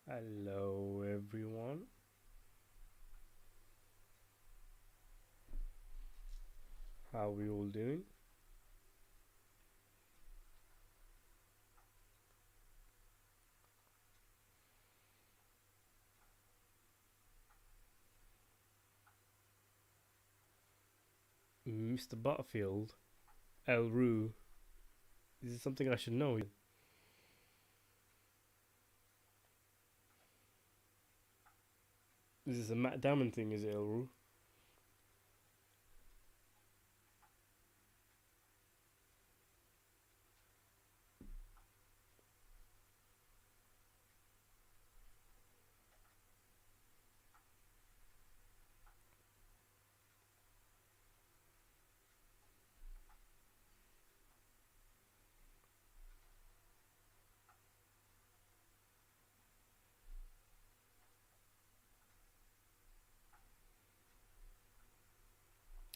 Hello, everyone. How are we all doing? Mr. Butterfield, El Rue. Is this something I should know? Is this a Matt Damon thing? Is it El Rue?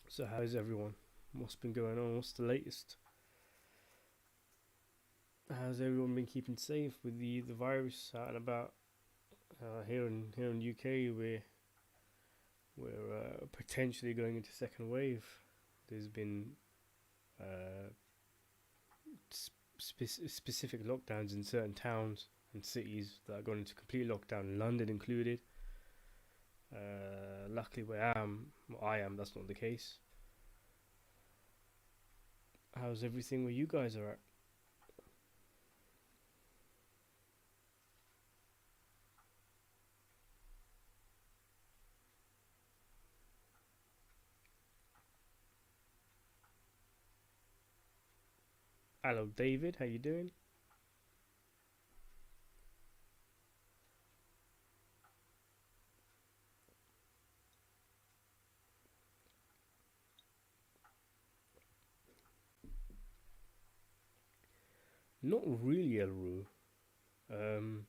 So, how is everyone? What's been going on? What's the latest? How's everyone been keeping safe with the virus out and about? Here in UK, we're potentially going into second wave. There's been uh, specific lockdowns in certain towns and cities that are going into complete lockdown, London included. Luckily, where I am, that's not the case. How's everything where you guys are at? Hello, David. How you doing? Not really, Elru. Um,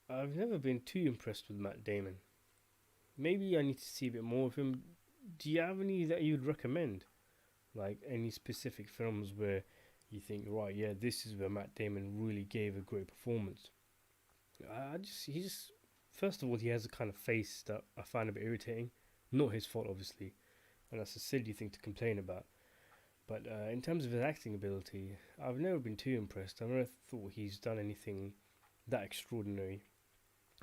I've never been too impressed with Matt Damon. Maybe I need to see a bit more of him. Do you have any that you'd recommend? Like any specific films where you think, right, yeah, this is where Matt Damon really gave a great performance. He just, first of all, he has a kind of face that I find a bit irritating. Not his fault, obviously, and that's a silly thing to complain about. But in terms of his acting ability, I've never been too impressed. I've never thought he's done anything that extraordinary.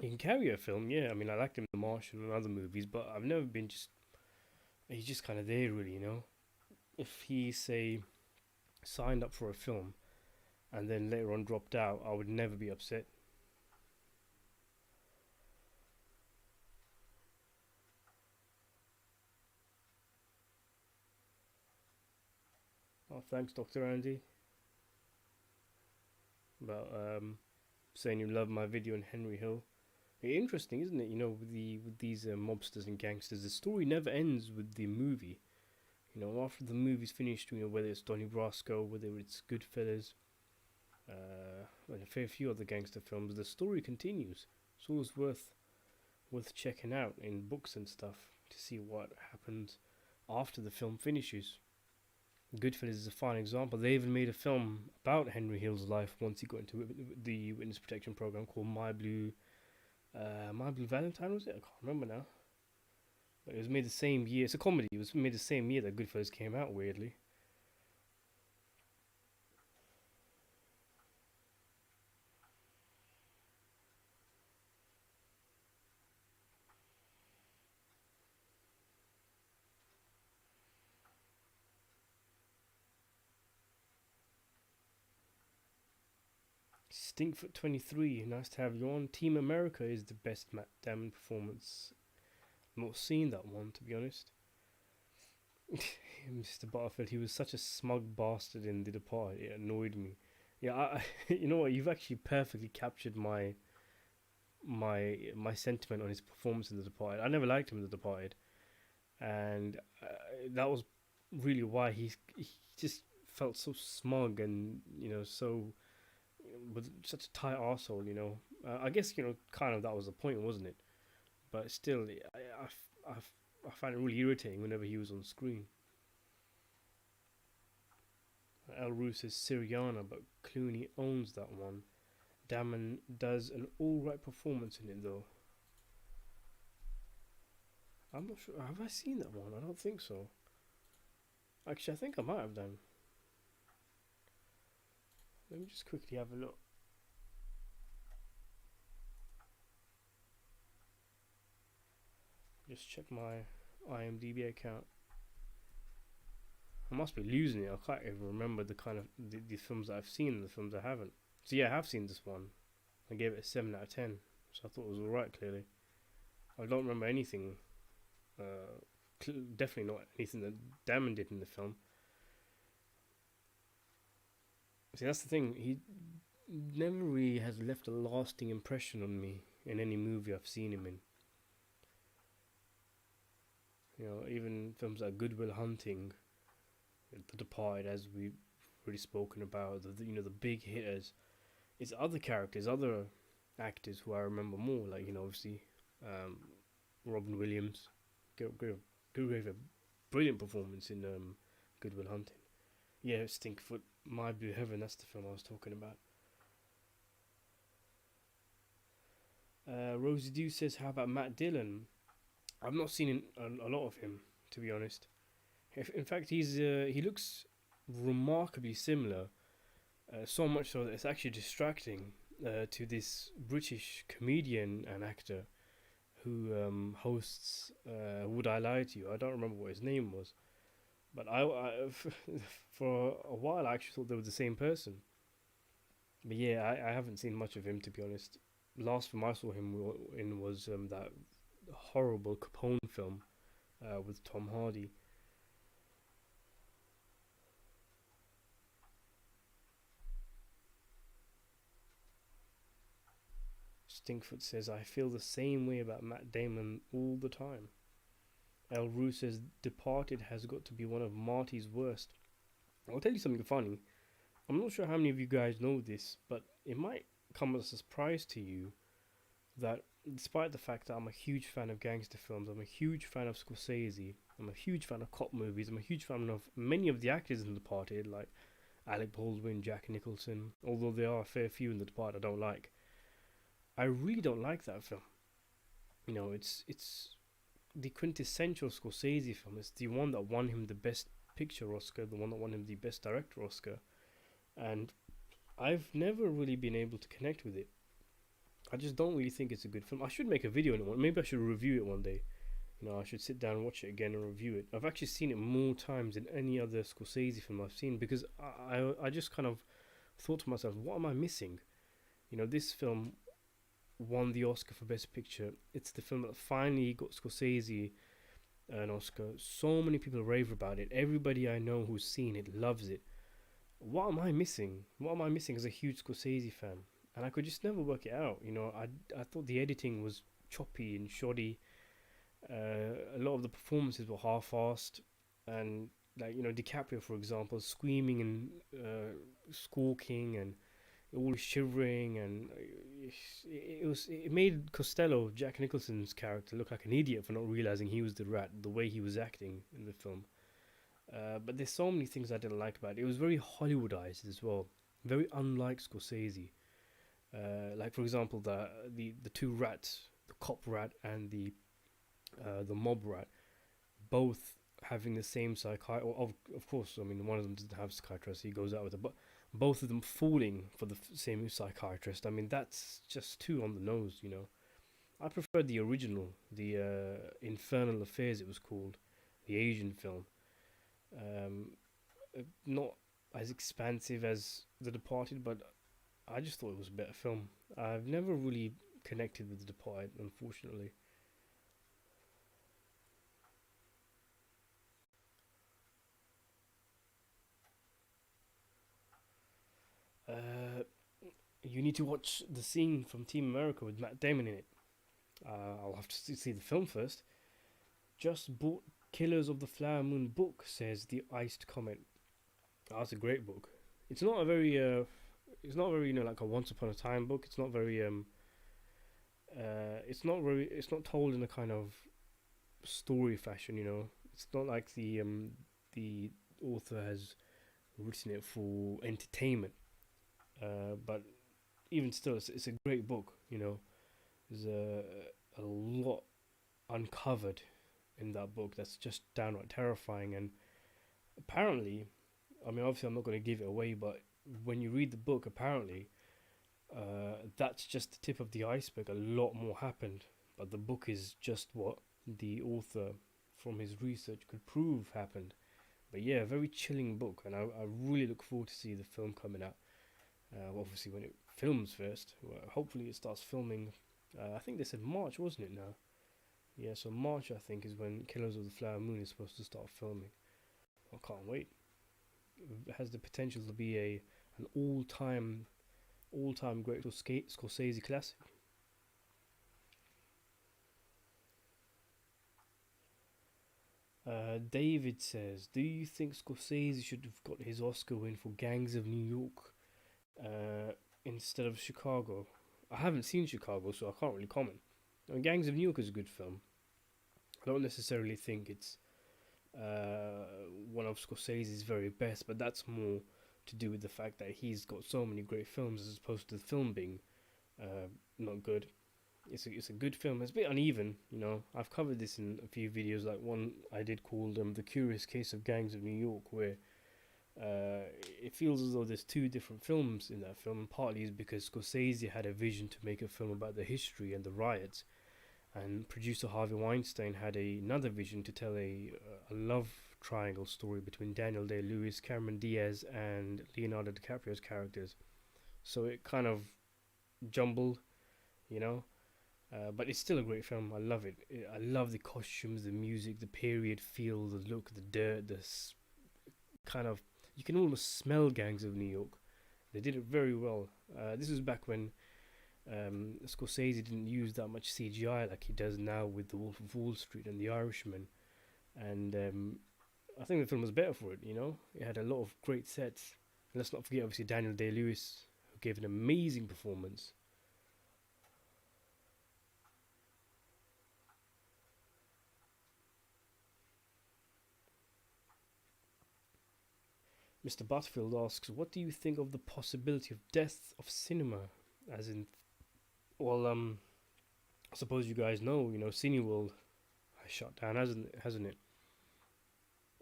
He can carry a film, yeah. I mean, I liked him in The Martian and other movies, but I've never been just. He's just kind of there, really, you know? If he, say, signed up for a film and then later on dropped out, I would never be upset. Oh, thanks, Dr. Andy, about saying you love my video on Henry Hill. Interesting, isn't it? You know, with these mobsters and gangsters, the story never ends with the movie. You know, after the movie's finished, you know, whether it's Donnie Brasco, whether it's Goodfellas, and a fair few other gangster films, the story continues. It's always worth checking out in books and stuff to see what happens after the film finishes. Goodfellas is a fine example. They even made a film about Henry Hill's life once he got into the witness protection program called My Blue Valentine, was it? I can't remember now. But it was made the same year. It's a comedy. It was made the same year that Goodfellas came out. Weirdly, Stinkfoot 23. Nice to have you on. Team America is the best Matt Damon performance. I'm not seen that one, to be honest. Mr. Butterfield, he was such a smug bastard in The Departed. It annoyed me. Yeah, you know what? You've actually perfectly captured my sentiment on his performance in The Departed. I never liked him in The Departed, and that was really why he just felt so smug and so with such a tight arsehole. I guess kind of that was the point, wasn't it? But still, I find it really irritating whenever he was on screen. El Rus is Syriana, but Clooney owns that one. Damon does an alright performance in it though. I'm not sure. Have I seen that one? I don't think so. Actually, I think I might have done. Let me just quickly have a look. Just check my IMDb account. I must be losing it. I can't even remember the kind of the films that I've seen and the films I haven't. So yeah, I have seen this one. I gave it a 7 out of 10. So I thought it was alright, clearly. I don't remember anything. Definitely not anything that Damon did in the film. See, that's the thing. He never really has left a lasting impression on me in any movie I've seen him in. You know, even films like Good Will Hunting, The Departed, as we've already spoken about, the big hitters. It's other characters, other actors who I remember more, like, obviously, Robin Williams gave a brilliant performance in Good Will Hunting. Yeah, Stinkfoot, My Blue Heaven, that's the film I was talking about. Rosie Dew says, how about Matt Dillon? I've not seen a lot of him, to be honest. In fact, he looks remarkably similar, so much so that it's actually distracting to this British comedian and actor who hosts Would I Lie to You? I don't remember what his name was, but for a while I actually thought they were the same person. But yeah, I haven't seen much of him, to be honest. Last film I saw him in was that horrible Capone film with Tom Hardy. Stinkfoot says, I feel the same way about Matt Damon all the time. El Rue says, Departed has got to be one of Marty's worst. I'll tell you something funny. I'm not sure how many of you guys know this, but it might come as a surprise to you that despite the fact that I'm a huge fan of gangster films, I'm a huge fan of Scorsese, I'm a huge fan of cop movies, I'm a huge fan of many of the actors in The Departed, like Alec Baldwin, Jack Nicholson, although there are a fair few in The Departed I don't like. I really don't like that film. It's the quintessential Scorsese film. It's the one that won him the Best Picture Oscar, the one that won him the Best Director Oscar, and I've never really been able to connect with it. I just don't really think it's a good film. I should make a video on it. Maybe I should review it one day. I should sit down and watch it again and review it. I've actually seen it more times than any other Scorsese film I've seen because I just kind of thought to myself, what am I missing? This film won the Oscar for Best Picture. It's the film that finally got Scorsese an Oscar. So many people rave about it. Everybody I know who's seen it loves it. What am I missing? What am I missing as a huge Scorsese fan? And I could just never work it out. I thought the editing was choppy and shoddy. A lot of the performances were half-assed, and DiCaprio, for example, screaming and squawking and all shivering, and it made Costello, Jack Nicholson's character, look like an idiot for not realizing he was the rat. The way he was acting in the film. But there's so many things I didn't like about it. It was very Hollywoodized as well, very unlike Scorsese. Like for example, the two rats, the cop rat and the mob rat, both having the same psychiatrist. Of course, I mean one of them doesn't have psychiatrist, he goes out with it, but both of them falling for the same psychiatrist. I mean that's just too on the nose. I preferred the original, the Infernal Affairs it was called, the Asian film. Not as expansive as The Departed, but I just thought it was a better film. I've never really connected with The Departed, unfortunately. You need to watch the scene from Team America with Matt Damon in it. I'll have to see the film first. Just bought Killers of the Flower Moon book, says the Iced Comet. Oh, that's a great book. It's not a very like a Once Upon a Time book. It's not very it's not told in a kind of story fashion. It's not like the author has written it for entertainment. But even still, it's a great book. You know, there's a lot uncovered in that book that's just downright terrifying. And apparently, I mean, obviously, I'm not going to give it away, but when you read the book, apparently, that's just the tip of the iceberg. A lot more happened, but the book is just what the author, from his research, could prove happened. But yeah, a very chilling book, and I really look forward to see the film coming out. Obviously, when it films first, well, hopefully it starts filming. I think they said March, wasn't it? Now, yeah, so March I think is when Killers of the Flower Moon is supposed to start filming. I can't wait. It has the potential to be a an all time great Scorsese classic. David says, "Do you think Scorsese should have got his Oscar win for Gangs of New York instead of Chicago?" I haven't seen Chicago, so I can't really comment. I mean, Gangs of New York is a good film. I don't necessarily think it's one of Scorsese's very best, but that's more to do with the fact that he's got so many great films as opposed to the film being not good. It's a good film. It's a bit uneven, you know. I've covered this in a few videos, like one I did called "The Curious Case of Gangs of New York," where it feels as though there's two different films in that film. And partly is because Scorsese had a vision to make a film about the history and the riots, and producer Harvey Weinstein had another vision to tell a love triangle story between Daniel Day Lewis, Cameron Diaz, and Leonardo DiCaprio's characters. So it kind of jumbled, you know. But it's still a great film. I love it. I love the costumes, the music, the period feel, the look, the dirt, kind of. You can almost smell Gangs of New York. They did it very well. This was back when Scorsese didn't use that much CGI like he does now with The Wolf of Wall Street and The Irishman. And I think the film was better for it, you know? It had a lot of great sets. And let's not forget, obviously, Daniel Day Lewis, who gave an amazing performance. Mr. Butterfield asks, "What do you think of the possibility of death of cinema?" As in, well, I suppose you guys know, Cineworld has shut down, hasn't it?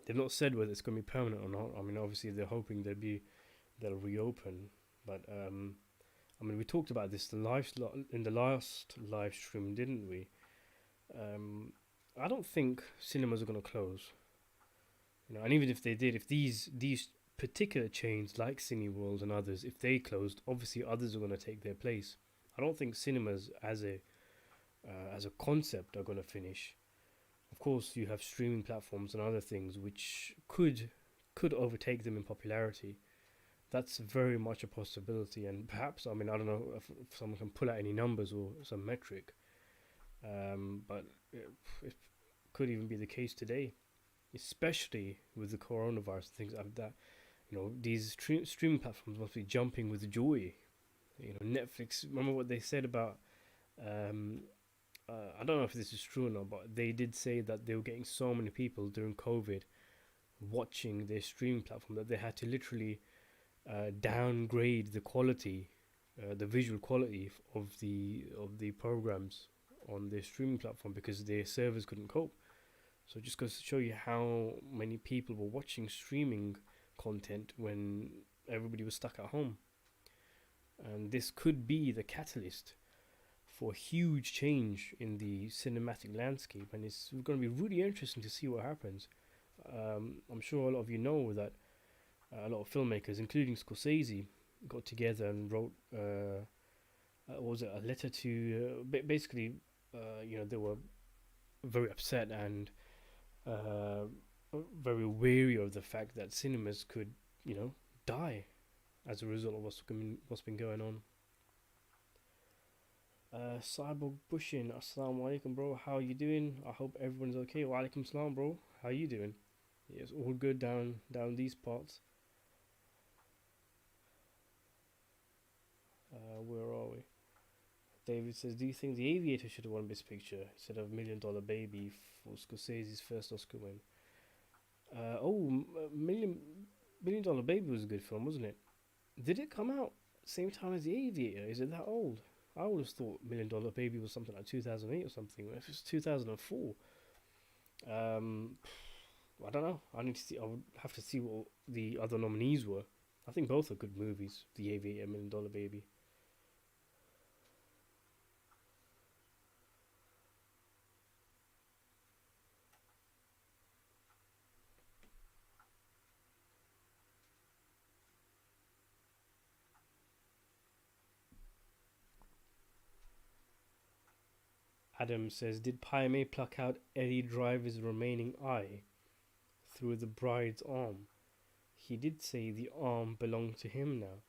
They've not said whether it's going to be permanent or not. I mean, obviously they're hoping they'll reopen, but I mean, we talked about this in the last live stream, didn't we? I don't think cinemas are going to close. And even if they did, if these particular chains like Cineworld and others, if they closed, obviously others are going to take their place. I don't think cinemas as a concept are going to finish. Of course, you have streaming platforms and other things which could overtake them in popularity. That's very much a possibility, and perhaps, I mean, I don't know if someone can pull out any numbers or some metric, but it could even be the case today, especially with the coronavirus and things like that. These streaming platforms must be jumping with joy. Netflix. Remember what they said about? I don't know if this is true or not, but they did say that they were getting so many people during COVID watching their streaming platform that they had to literally downgrade the quality, the visual quality of the programs on their streaming platform because their servers couldn't cope. So it just goes to show you how many people were watching streaming content when everybody was stuck at home. And this could be the catalyst for a huge change in the cinematic landscape, and it's going to be really interesting to see what happens. I'm sure a lot of you know that a lot of filmmakers, including Scorsese, got together and wrote what was it, a letter to basically, they were very upset and very wary of the fact that cinemas could, die as a result of what's been going on. Cyborg Bushin, Assalamu alaikum, bro. How you doing? I hope everyone's okay. Wa alaikum salam, bro. How you doing? Yeah, it's all good down these parts. Where are we? David says, "Do you think The Aviator should have won Best Picture instead of Million Dollar Baby for Scorsese's first Oscar win?" Million Dollar Baby was a good film, wasn't it? Did it come out same time as the Aviator. Is it that old? I always thought Million Dollar Baby was something like 2008 or something. If it's 2004, um, I don't know. I need to see. I would have to see what the other nominees were. I think both are good movies. The Aviator and Million Dollar Baby. Adam says, did Paime pluck out Eddie Driver's remaining eye through the bride's arm? He did say the arm belonged to him now.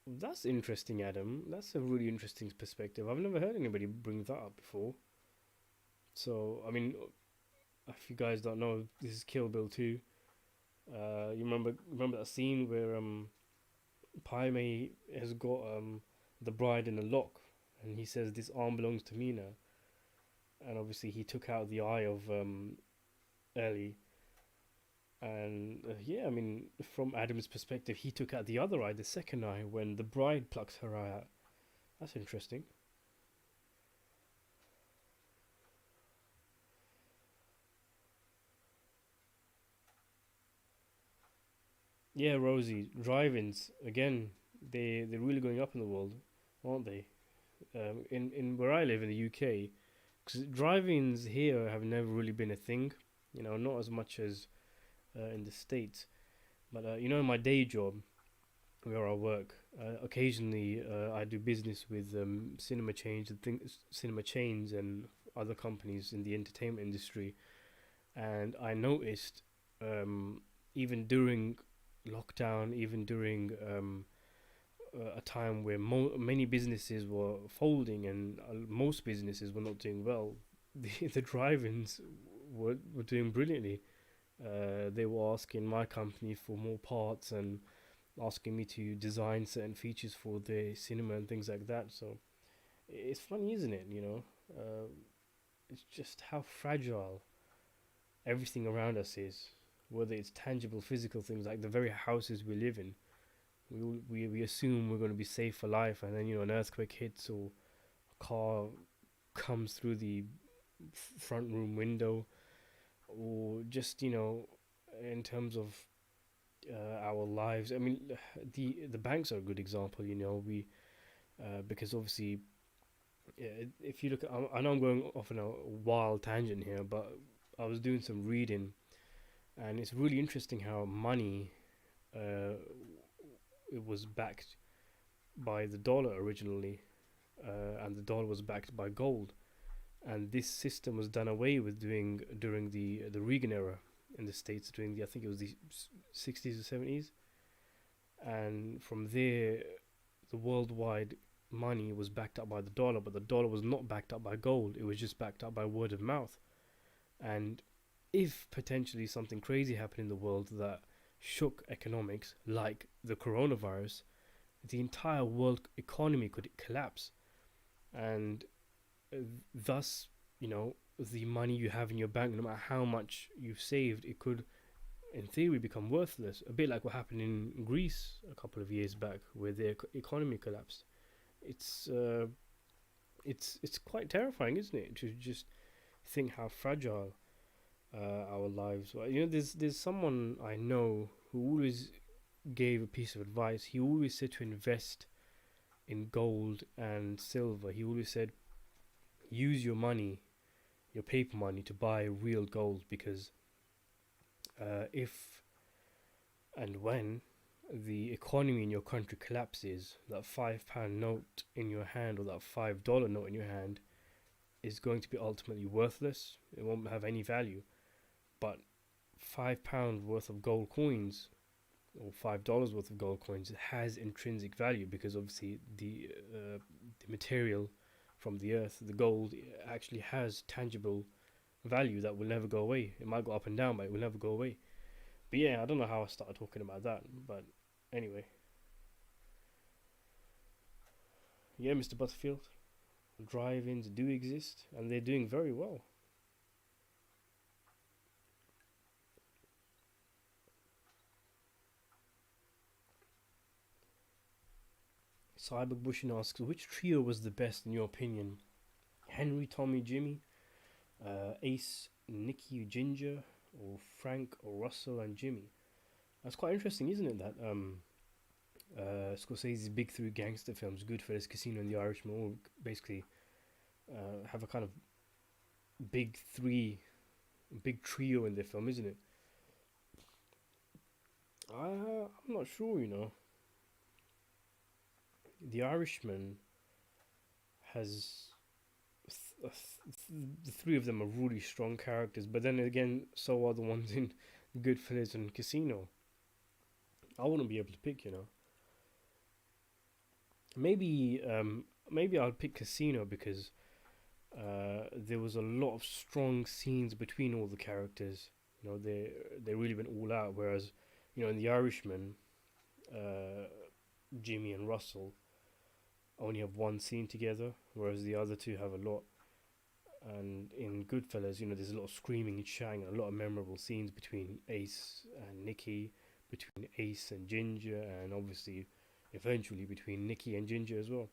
That's interesting, Adam. That's a really interesting perspective. I've never heard anybody bring that up before. So, I mean, if you guys don't know, this is Kill Bill 2. You remember that scene where Paime has got the bride in a lock, and he says, "This arm belongs to me now." And obviously, he took out the eye of Ellie. And yeah, I mean, from Adam's perspective, he took out the other eye, the second eye, when the bride plucks her eye out. That's interesting. Yeah, Rosie, drive-ins again. They're really going up in the world, aren't they? In where I live in the UK, because drive-ins here have never really been a thing. You know, not as much as in the States. But you know, my day job, where I work, occasionally I do business with cinema chains and other companies in the entertainment industry, and I noticed, even during lockdown, even during a time where many businesses were folding and most businesses were not doing well, the drive-ins were doing brilliantly. They were asking my company for more parts and asking me to design certain features for the cinema and things like that. So it's funny, isn't it? You know, it's just how fragile everything around us is, whether it's tangible, physical things like the very houses we live in. We assume we're going to be safe for life, and then an earthquake hits or a car comes through the front room window, or just in terms of our lives. I mean, the banks are a good example. We because obviously, if you look at, I know I'm going off on a wild tangent here, but I was doing some reading, and it's really interesting how money it was backed by the dollar originally, and the dollar was backed by gold, and this system was done away with during the Reagan era in the States, during the, I think it was the 60s or 70s, and from there the worldwide money was backed up by the dollar, but the dollar was not backed up by gold, it was just backed up by word of mouth. And if potentially something crazy happened in the world that shook economics, like the coronavirus, the entire world economy could collapse, and thus, the money you have in your bank, no matter how much you've saved, it could, in theory, become worthless. A bit like what happened in Greece a couple of years back, where their economy collapsed. It's it's quite terrifying, isn't it, to just think how fragile our lives were. There's someone I know who always gave a piece of advice. He always said to invest in gold and silver. He always said, use your money, your paper money, to buy real gold, because if and when the economy in your country collapses, that £5 note in your hand or that $5 note in your hand is going to be ultimately worthless. It won't have any value. But £5 worth of gold coins or $5 worth of gold coins has intrinsic value, because obviously the material from the earth, the gold, actually has tangible value that will never go away. It might go up and down, but it will never go away. But yeah, I don't know how I started talking about that, but anyway. Yeah, Mr. Butterfield, drive-ins do exist, and they're doing very well. Cyber Bushin asks, which trio was the best in your opinion? Henry, Tommy, Jimmy, Ace, Nicky, Ginger, or Frank, or Russell and Jimmy? That's quite interesting, isn't it? That Scorsese's big three gangster films, Goodfellas, Casino, and The Irishman, all basically have a kind of big three, big trio in their film, isn't it? I'm not sure, you know. The Irishman has the three of them are really strong characters, but then again, so are the ones in Goodfellas and Casino. I wouldn't be able to pick, you know. Maybe maybe I'll pick Casino because there was a lot of strong scenes between all the characters. You know, they really went all out. Whereas, you know, in The Irishman, Jimmy and Russell only have one scene together, whereas the other two have a lot. And in Goodfellas, you know, there's a lot of screaming and shouting, and a lot of memorable scenes between Ace and Nicky, between Ace and Ginger, and obviously, eventually between Nicky and Ginger as well.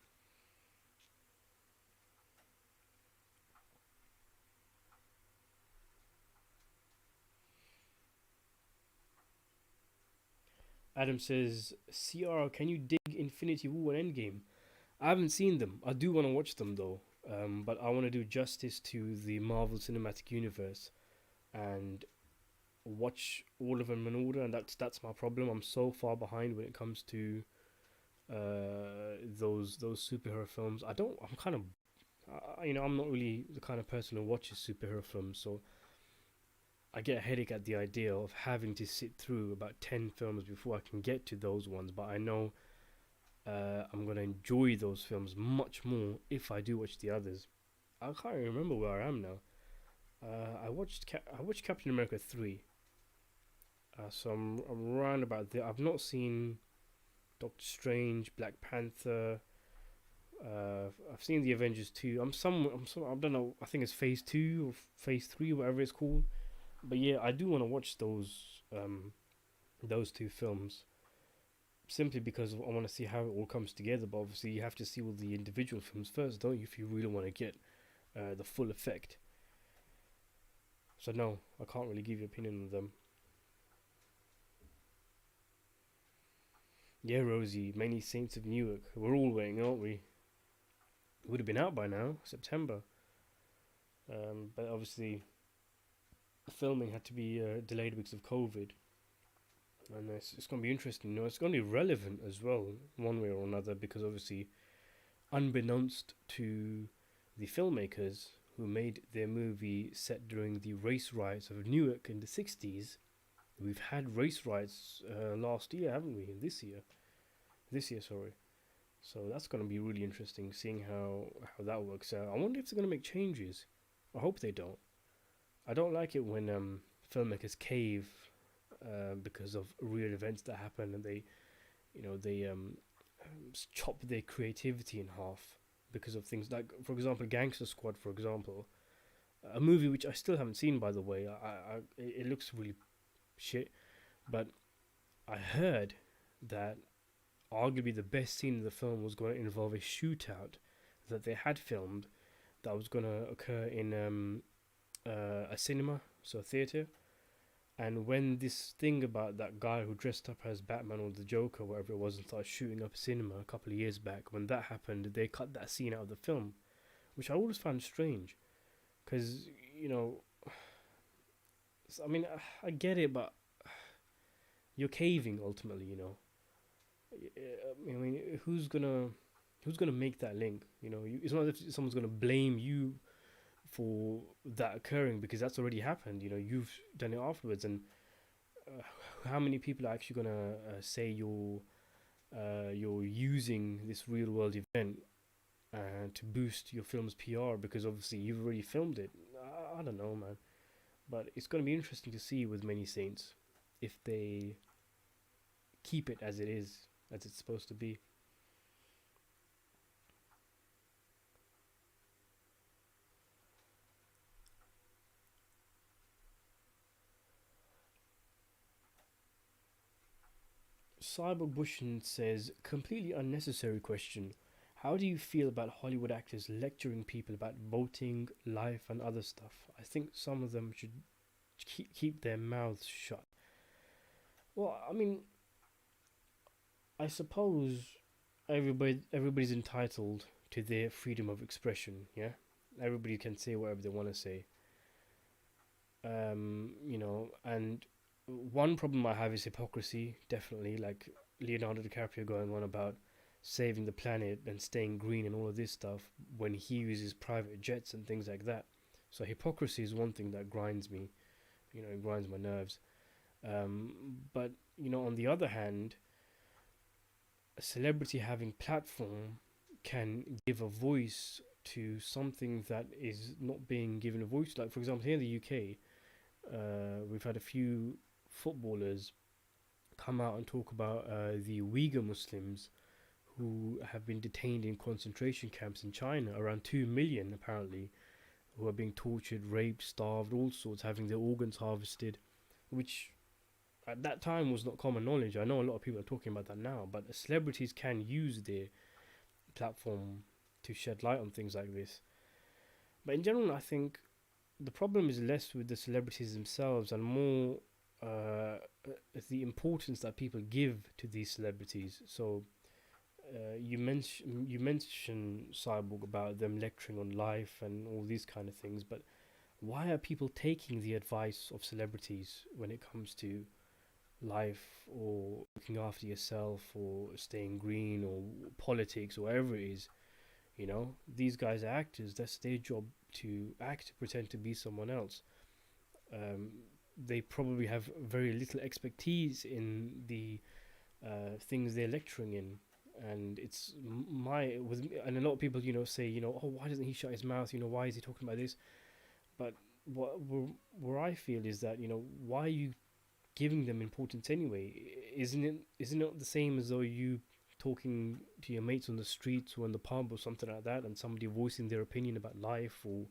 Adam says, CR, can you dig Infinity War and Endgame? I haven't seen them. I do want to watch them though, but I want to do justice to the Marvel Cinematic Universe and watch all of them in order, and that's my problem. I'm so far behind when it comes to those superhero films. I don't. I'm kind of, you know, I'm not really the kind of person who watches superhero films, so I get a headache at the idea of having to sit through about 10 films before I can get to those ones. But I know I'm gonna enjoy those films much more if I do watch the others. I can't even remember where I am now. I watched Captain America 3. So I'm around about there. I've not seen Doctor Strange, Black Panther. I've seen the Avengers 2. I don't know. I think it's Phase 2 or Phase 3, whatever it's called. But yeah, I do want to watch those two films simply because I want to see how it all comes together. But obviously, you have to see all the individual films first, don't you? If you really want to get the full effect. So no, I can't really give you an opinion on them. Yeah, Rosie, Many Saints of Newark. We're all waiting, aren't we? It would have been out by now, September. But obviously, the filming had to be delayed because of COVID. And it's going to be interesting. You know, it's going to be relevant as well, one way or another, because obviously, unbeknownst to the filmmakers who made their movie set during the race riots of Newark in the 60s, we've had race riots last year, haven't we? This year, sorry. So that's going to be really interesting, seeing how that works out. I wonder if they're going to make changes. I hope they don't. I don't like it when filmmakers cave because of real events that happen, and they chop their creativity in half because of things like, for example, Gangster Squad, for example, a movie which I still haven't seen, by the way. It looks really shit, but I heard that arguably the best scene in the film was going to involve a shootout that they had filmed that was going to occur in a cinema, so a theater. And when this thing about that guy who dressed up as Batman or the Joker, whatever it was, and started shooting up a cinema a couple of years back, when that happened, they cut that scene out of the film, which I always found strange. Because, you know, I mean, I get it, but you're caving ultimately, you know. I mean, who's gonna make that link? You know, it's not as if someone's gonna blame you for that occurring because that's already happened. You know, you've done it afterwards, and uh, how many people are actually gonna say you're using this real world event to boost your film's PR because obviously you've already filmed it? I don't know, man, but it's gonna be interesting to see with Many Saints if they keep it as it is, as it's supposed to be. Cyborg Bushin says, completely unnecessary question. How do you feel about Hollywood actors lecturing people about voting, life, and other stuff? I think some of them should keep their mouths shut. Well, I mean, I suppose everybody's entitled to their freedom of expression. Yeah, everybody can say whatever they want to say. And one problem I have is hypocrisy. Definitely, like Leonardo DiCaprio going on about saving the planet and staying green and all of this stuff when he uses private jets and things like that. So hypocrisy is one thing that grinds me. It grinds my nerves. But on the other hand, a celebrity having platform can give a voice to something that is not being given a voice. Like for example, here in the UK, we've had a few footballers come out and talk about the Uyghur Muslims who have been detained in concentration camps in China, around 2 million apparently, who are being tortured, raped, starved, all sorts, having their organs harvested, which at that time was not common knowledge. I know a lot of people are talking about that now, but celebrities can use their platform to shed light on things like this. But in general, I think the problem is less with the celebrities themselves and more the importance that people give to these celebrities. So you mentioned Cyborg about them lecturing on life and all these kind of things, but why are people taking the advice of celebrities when it comes to life or looking after yourself or staying green or politics or whatever it is? These guys are actors. That's their job, to act, pretend to be someone else. They probably have very little expertise in the things they're lecturing in, and it's my with and a lot of people say, oh, why doesn't he shut his mouth, why is he talking about this? But where I feel is that, why are you giving them importance anyway? Isn't it the same as though you talking to your mates on the streets or in the pub or something like that, and somebody voicing their opinion about life or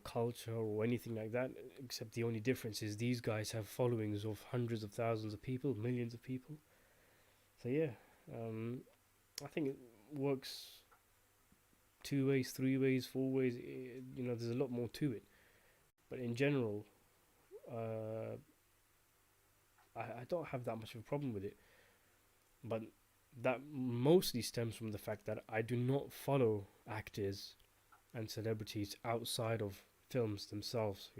culture or anything like that? Except the only difference is these guys have followings of hundreds of thousands of people, millions of people. So yeah, I think it works two ways, three ways, four ways. There's a lot more to it. But in general, uh, I don't have that much of a problem with it. But that mostly stems from the fact that I do not follow actors and celebrities outside of films themselves.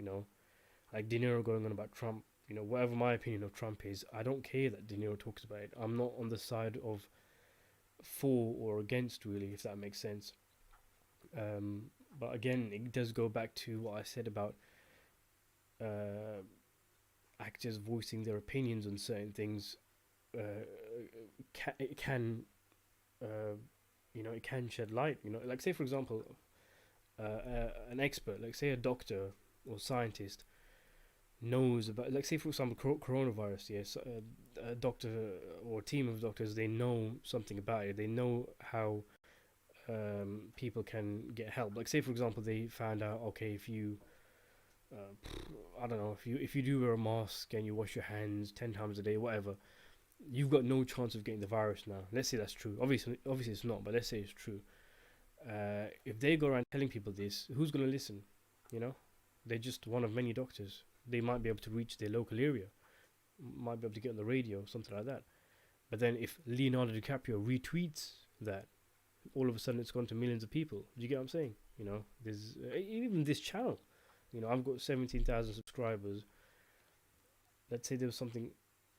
Like De Niro going on about Trump. Whatever my opinion of Trump is, I don't care that De Niro talks about it. I'm not on the side of for or against, really, if that makes sense. But again, it does go back to what I said about uh, actors voicing their opinions on certain things. It can uh, it can shed light. Like say for example, an expert, like say a doctor or scientist, knows about, like say for example, coronavirus. Yes, a doctor or a team of doctors, they know something about it. They know how people can get help. Like say for example, they found out, okay, if you I don't know, if you do wear a mask and you wash your hands 10 times a day, whatever, you've got no chance of getting the virus now. Let's say that's true. Obviously it's not, but let's say it's true. If they go around telling people this, who's going to listen? They're just one of many doctors. They might be able to reach their local area, might be able to get on the radio, something like that. But then if Leonardo DiCaprio retweets that, all of a sudden it's gone to millions of people. Do you get what I'm saying? There's even this channel. I've got 17,000 subscribers. Let's say there was something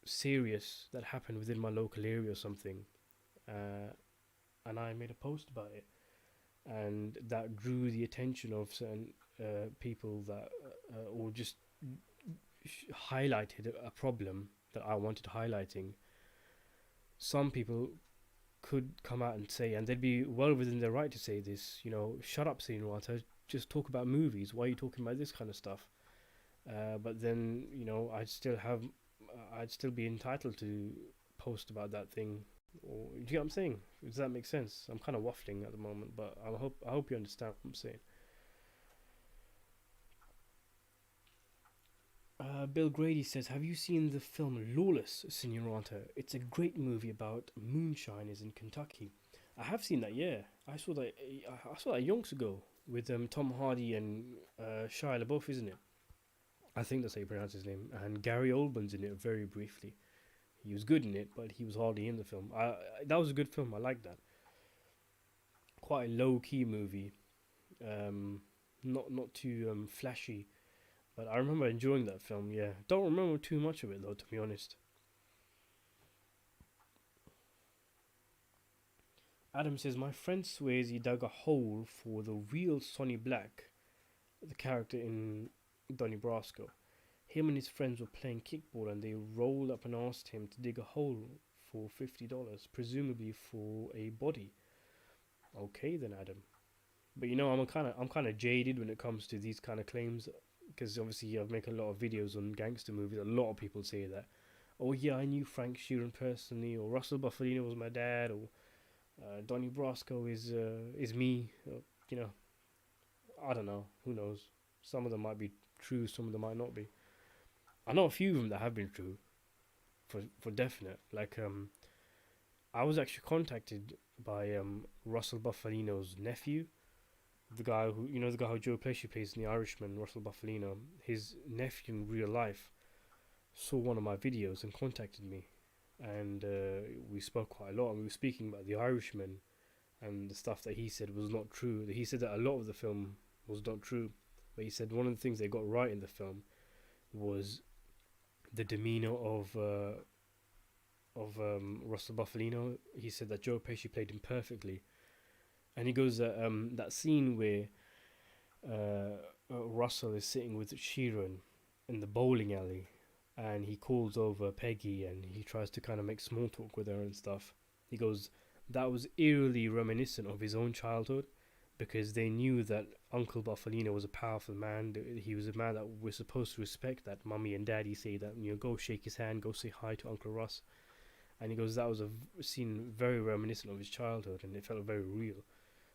serious that happened within my local area or something, and I made a post about it, and that drew the attention of certain people that, or just highlighted a problem that I wanted highlighting. Some people could come out and say, and they'd be well within their right to say this, shut up, Sinatra, just talk about movies. Why are you talking about this kind of stuff? But then, I'd still be entitled to post about that thing. Or, do you get what I'm saying? Does that make sense? I'm kind of waffling at the moment, but I hope you understand what I'm saying. Bill Grady says, have you seen the film Lawless, Senorita? It's a great movie about moonshiners in Kentucky. I have seen that, yeah. I saw that yonks ago with Tom Hardy and Shia LaBeouf, isn't it? I think that's how you pronounce his name. And Gary Oldman's in it very briefly. He was good in it, but he was hardly in the film. That was a good film. I like that. Quite a low key movie. Not too flashy, but I remember enjoying that film. Yeah, don't remember too much of it though, to be honest. Adam says my friend swears he dug a hole for the real Sonny Black, the character in Donnie Brasco. Him and his friends were playing kickball and they rolled up and asked him to dig a hole for $50, presumably for a body. Okay then, Adam. But you know, I'm kind of jaded when it comes to these kind of claims, because obviously I've made a lot of videos on gangster movies. A lot of people say that, oh yeah, I knew Frank Sheeran personally, or Russell Buffalino was my dad, or Donnie Brasco is me. You know, I don't know. Who knows? Some of them might be true, some of them might not be. I know a few of them that have been true, for definite. Like I was actually contacted by Russell Buffalino's nephew, the guy who Joe Pesci plays in The Irishman, Russell Buffalino. His nephew in real life saw one of my videos and contacted me, and we spoke quite a lot. And we were speaking about The Irishman, and the stuff that he said was not true. He said that a lot of the film was not true, but he said one of the things they got right in the film was the demeanor of Russell Buffalino. He said that Joe Pesci played him perfectly, and he goes that scene where Russell is sitting with Sheeran in the bowling alley, and he calls over Peggy, and he tries to kind of make small talk with her and stuff. He goes, that was eerily reminiscent of his own childhood, because they knew that Uncle Buffalino was a powerful man. He was a man that we're supposed to respect, that mummy and daddy say that, go shake his hand, go say hi to Uncle Russ. And he goes, that was a scene very reminiscent of his childhood, and it felt very real.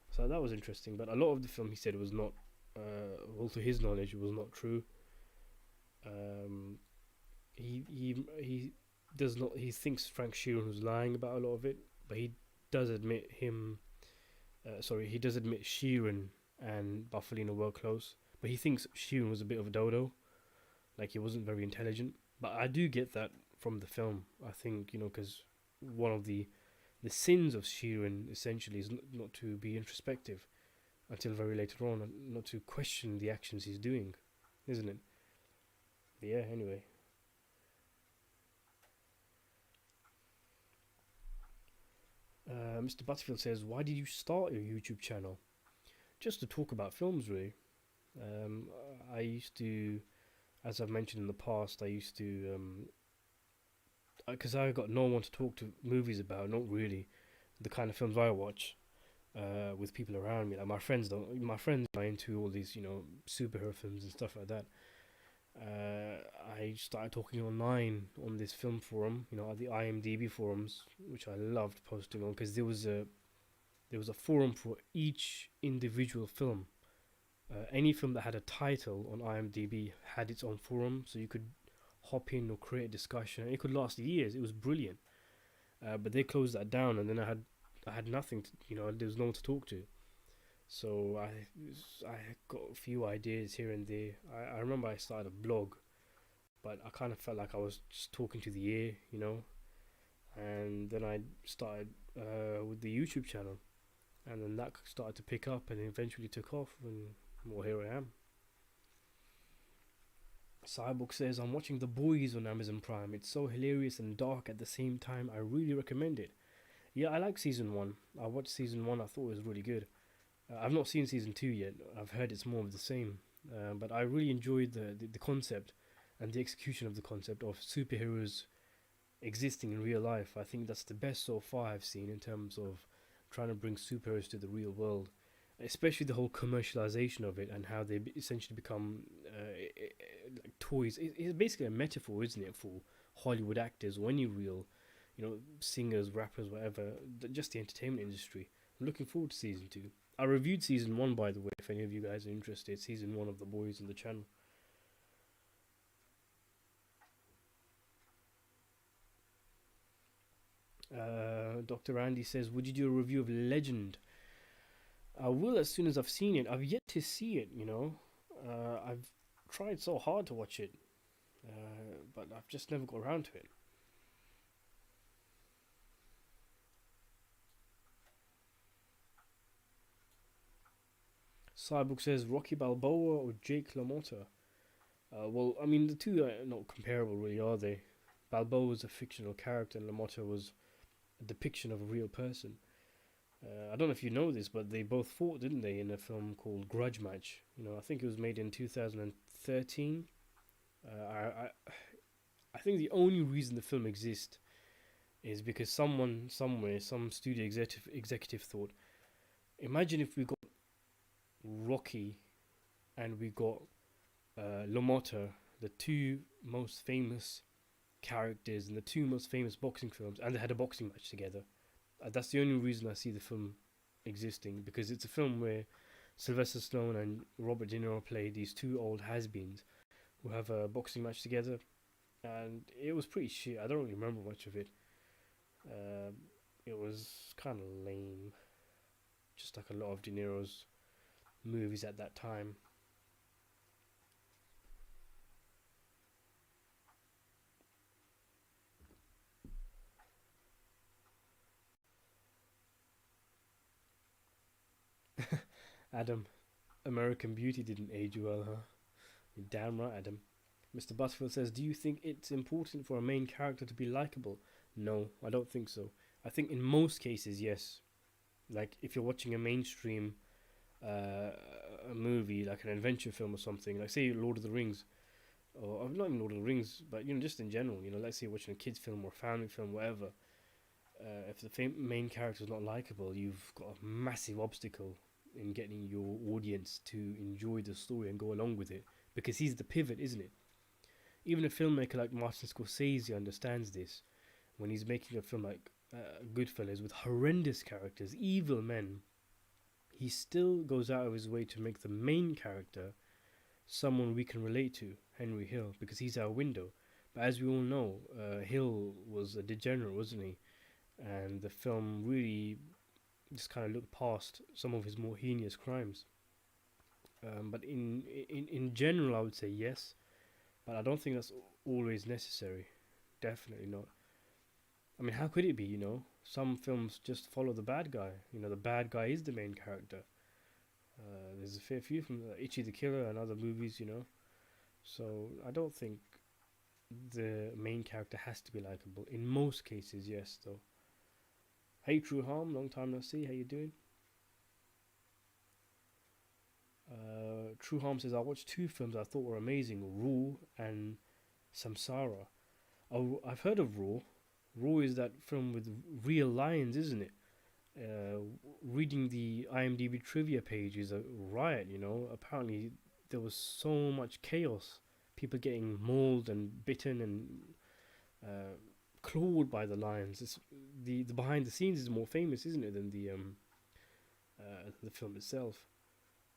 So that was interesting. But a lot of the film, he said, was not, well, to his knowledge, it was not true. He does not. He thinks Frank Sheeran was lying about a lot of it, but he does admit he does admit Sheeran and Buffalino were close, but he thinks Sheeran was a bit of a dodo, like he wasn't very intelligent. But I do get that from the film. I think, because one of the sins of Sheeran essentially is not to be introspective until very later on, and not to question the actions he's doing, isn't it? But yeah, anyway. Mr. Butterfield says, why did you start your YouTube channel? Just to talk about films, really. I used to, as I've mentioned in the past, I used to, because I got no one to talk to movies about, not really the kind of films I watch with people around me. Like my friends are into all these, superhero films and stuff like that. I started talking online on this film forum, at the IMDb forums, which I loved posting on, because there was a forum for each individual film. Any film that had a title on IMDb had its own forum, so you could hop in or create a discussion. It could last years. It was brilliant. But they closed that down, and then I had nothing to, there was no one to talk to. So I got a few ideas here and there. I remember I started a blog, but I kind of felt like I was just talking to the air, And then I started with the YouTube channel, and then that started to pick up, and eventually took off, and well, here I am. Cyborg says, I'm watching The Boys on Amazon Prime. It's so hilarious and dark at the same time. I really recommend it. Yeah, I like season 1. I watched season 1. I thought it was really good. I've not seen season 2 yet. I've heard it's more of the same. But I really enjoyed the concept and the execution of the concept of superheroes existing in real life. I think that's the best so far I've seen in terms of trying to bring superheroes to the real world. Especially the whole commercialization of it, and how they essentially become like toys. It's basically a metaphor, isn't it, for Hollywood actors or any real, singers, rappers, whatever, just the entertainment industry. I'm looking forward to season 2. I reviewed season 1, by the way, if any of you guys are interested. Season 1 of The Boys on the channel. Dr. Andy says, would you do a review of Legend? I will as soon as I've seen it. I've yet to see it, you know. I've tried so hard to watch it, but I've just never got around to it. Cyborg says, Rocky Balboa or Jake LaMotta? Well, I mean, the two are not comparable, really, are they? Balboa was a fictional character, and LaMotta was a depiction of a real person. I don't know if you know this, but they both fought, didn't they, in a film called Grudge Match? You know, I think it was made in 2013. I think the only reason the film exists is because someone somewhere, some studio executive thought, imagine if we got Rocky and we got LaMotta, the two most famous characters in the two most famous boxing films, and they had a boxing match together. That's the only reason I see the film existing, because it's a film where Sylvester Stallone and Robert De Niro play these two old has-beens who have a boxing match together, and it was pretty shit. I don't really remember much of it. It was kind of lame, just like a lot of De Niro's movies at that time. Adam, American Beauty didn't age well, huh? You're damn right, Adam. Mr. Butterfield says, do you think it's important for a main character to be likable? No, I don't think so. I think in most cases, yes. Like, if you're watching a mainstream a movie, like an adventure film or something, like, say, Lord of the Rings, or not even Lord of the Rings, but, you know, just in general, you know, let's say you're watching a kid's film or a family film, whatever. If the main character is not likable, you've got a massive obstacle in getting your audience to enjoy the story and go along with it, because he's the pivot, isn't it? Even a filmmaker like Martin Scorsese understands this when he's making a film like Goodfellas with horrendous characters, evil men. He still goes out of his way to make the main character someone we can relate to, Henry Hill, because he's our window. But as we all know, Hill was a degenerate, wasn't he? And the film really just kind of looked past some of his more heinous crimes. But in general, I would say yes, but I don't think that's always necessary. Definitely not. I mean, how could it be? You know, some films just follow the bad guy. You know, the bad guy is the main character. There's a fair few from Itchy the Killer and other movies. You know, so I don't think the main character has to be likable. In most cases, yes, though. Hey, True Harm, long time no see. How you doing? True Harm says, I watched two films I thought were amazing, Raw and Samsara. Oh, I've heard of Raw. Raw is that film with real lions, isn't it? Reading the IMDb trivia page is a riot, you know. Apparently, there was so much chaos. People getting mauled and bitten and clawed by the lions. The behind the scenes is more famous, isn't it, than the film itself.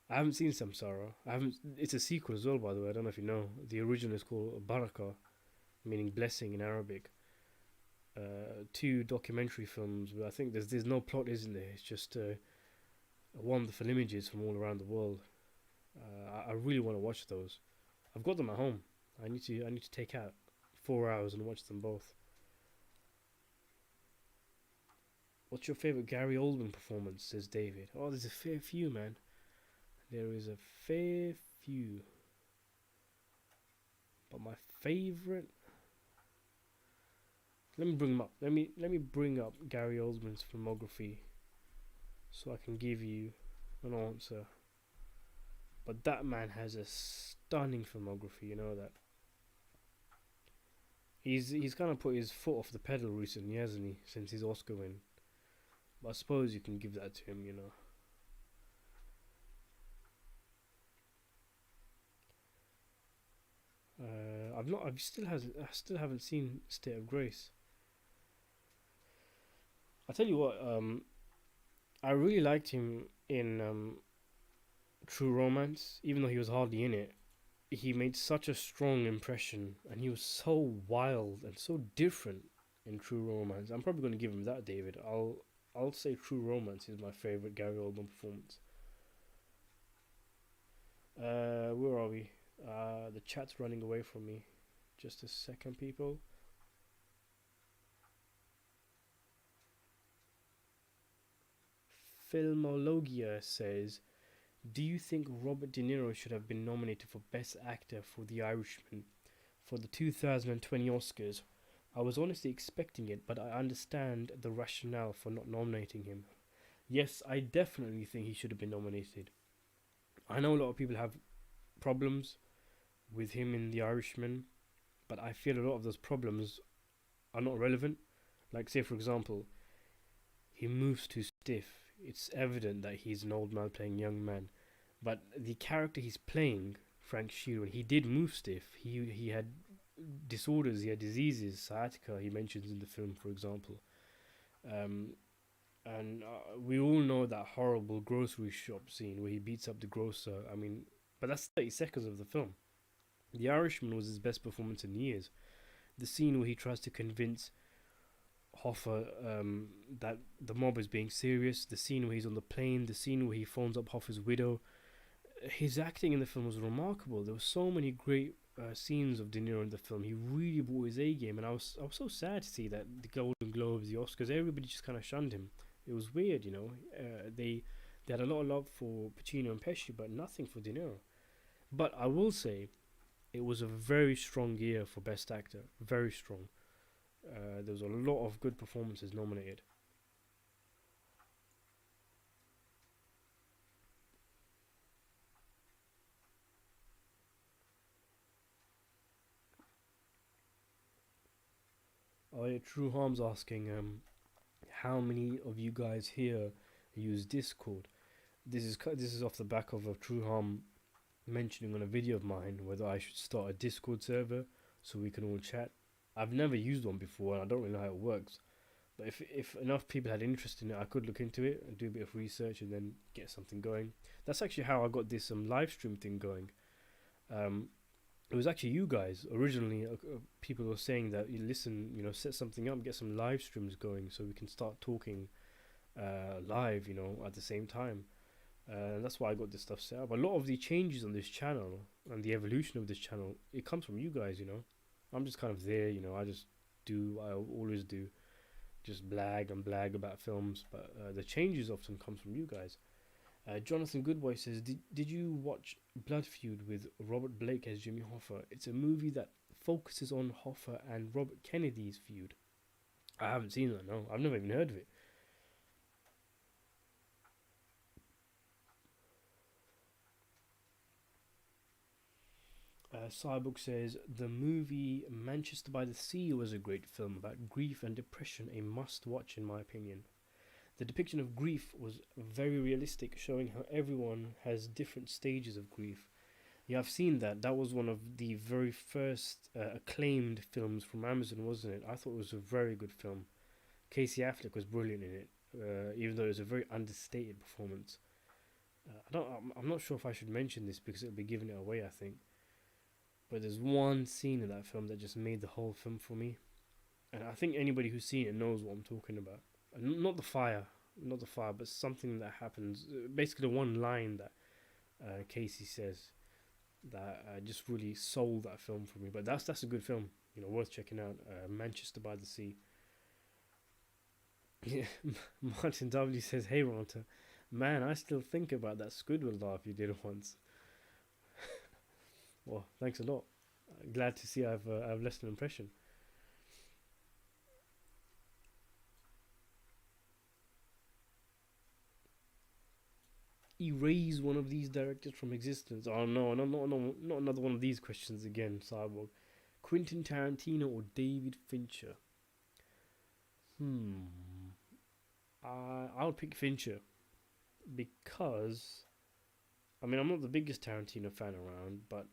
I haven't seen Samsara. I haven't. It's a sequel as well, by the way. I don't know if you know. The original is called Baraka, meaning blessing in Arabic. Two documentary films, but I think there's no plot, isn't there? It's just wonderful images from all around the world. I really want to watch those. I've got them at home. I need to take out 4 hours and watch them both. What's your favorite Gary Oldman performance? Says David. Oh, there's a fair few, man. There is a fair few. But my favorite. Let me bring them up. Let me bring up Gary Oldman's filmography, so I can give you an answer. But that man has a stunning filmography. You know that. He's kind of put his foot off the pedal recently, hasn't he? Since his Oscar win. But I suppose you can give that to him. You know. I still haven't seen State of Grace. I tell you what, I really liked him in True Romance, even though he was hardly in it. He made such a strong impression, and he was so wild and so different in True Romance. I'm probably going to give him that, David. I'll say True Romance is my favorite Gary Oldman performance. Where are we? The chat's running away from me. Just a second, people. Filmologia says, do you think Robert De Niro should have been nominated for Best Actor for The Irishman for the 2020 Oscars? I was honestly expecting it, but I understand the rationale for not nominating him. Yes, I definitely think he should have been nominated. I know a lot of people have problems with him in The Irishman, but I feel a lot of those problems are not relevant. Like, say, for example, he moves too stiff. It's evident that he's an old man playing a young man. But the character he's playing, Frank Sheeran, he did move stiff. He had disorders, he had diseases, sciatica, he mentions in the film, for example. Um, and we all know that horrible grocery shop scene where he beats up the grocer. I mean, but that's 30 seconds of the film. The Irishman was his best performance in years. The scene where he tries to convince Hoffa that the mob is being serious, the scene where he's on the plane, the scene where he phones up Hoffa's widow. His acting in the film was remarkable. There were so many great scenes of De Niro in the film. He really brought his A game, and I was so sad to see that the Golden Globes, the Oscars, everybody just kind of shunned him. It was weird, you know. They had a lot of love for Pacino and Pesci, but nothing for De Niro. But I will say, it was a very strong year for Best Actor. Very strong. There was a lot of good performances nominated. Oh yeah, True Harm's asking, how many of you guys here use Discord? This is off the back of a True Harm mentioning on a video of mine whether I should start a Discord server so we can all chat. I've never used one before and I don't really know how it works. But if enough people had interest in it, I could look into it and do a bit of research and then get something going. That's actually how I got this live stream thing going. Um, it was actually you guys originally. People were saying that you listen, set something up, get some live streams going so we can start talking live, at the same time. And that's why I got this stuff set up. A lot of the changes on this channel and the evolution of this channel, it comes from you guys. I'm just kind of there, I just do what I always do, just blag and blag about films. But the changes often comes from you guys. Jonathan Goodboy says, did you watch Blood Feud with Robert Blake as Jimmy Hoffa? It's a movie that focuses on Hoffa and Robert Kennedy's feud. I haven't seen that, no. I've never even heard of it. Cyborg says, the movie Manchester by the Sea was a great film about grief and depression, a must-watch in my opinion. The depiction of grief was very realistic, showing how everyone has different stages of grief. Yeah, I've seen that. That was one of the very first acclaimed films from Amazon, wasn't it? I thought it was a very good film. Casey Affleck was brilliant in it, even though it was a very understated performance. I'm not sure if I should mention this because it'll be giving it away, I think. But there's one scene in that film that just made the whole film for me. And I think anybody who's seen it knows what I'm talking about. Not the fire, but something that happens. Basically, the one line that Casey says that just really sold that film for me. But that's a good film, worth checking out. Manchester by the Sea. Yeah, Martin W says, "Hey Ronta, man, I still think about that Squidward laugh you did once." Well, thanks a lot. Glad to see I've left an impression. Erase one of these directors from existence. Oh no, not another one of these questions again, Cyborg. Quentin Tarantino or David Fincher? I would pick Fincher because, I'm not the biggest Tarantino fan around, but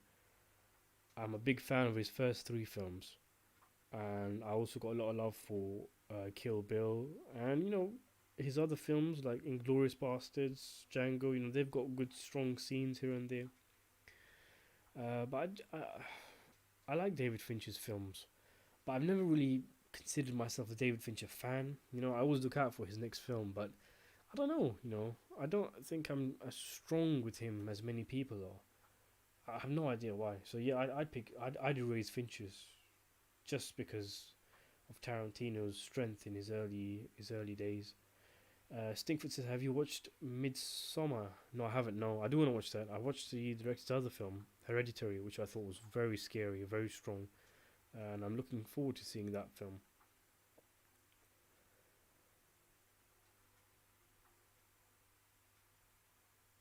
I'm a big fan of his first three films, and I also got a lot of love for Kill Bill, and his other films like Inglourious Bastards, Django. They've got good strong scenes here and there. But I like David Fincher's films, but I've never really considered myself a David Fincher fan. You know, I always look out for his next film, but I don't know. You know, I don't think I'm as strong with him as many people are. I have no idea why. So yeah, I'd erase Fincher's just because of Tarantino's strength in his early days. Stinkford says, "Have you watched Midsummer?" No, I haven't. No, I do want to watch that. I watched the director's other film, Hereditary, which I thought was very scary, very strong, and I'm looking forward to seeing that film.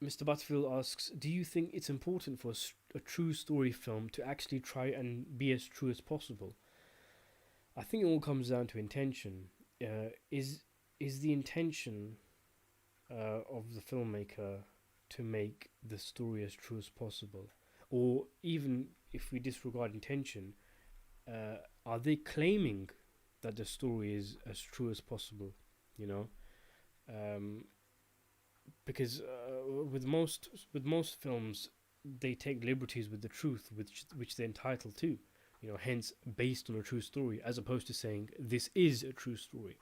Mr. Butterfield asks, "Do you think it's important for a true story film to actually try and be as true as possible?" I think it all comes down to intention. Is the intention of the filmmaker to make the story as true as possible, or even if we disregard intention, are they claiming that the story is as true as possible? You know, um, because with most films, they take liberties with the truth, which they're entitled to. You know, hence based on a true story, as opposed to saying this is a true story.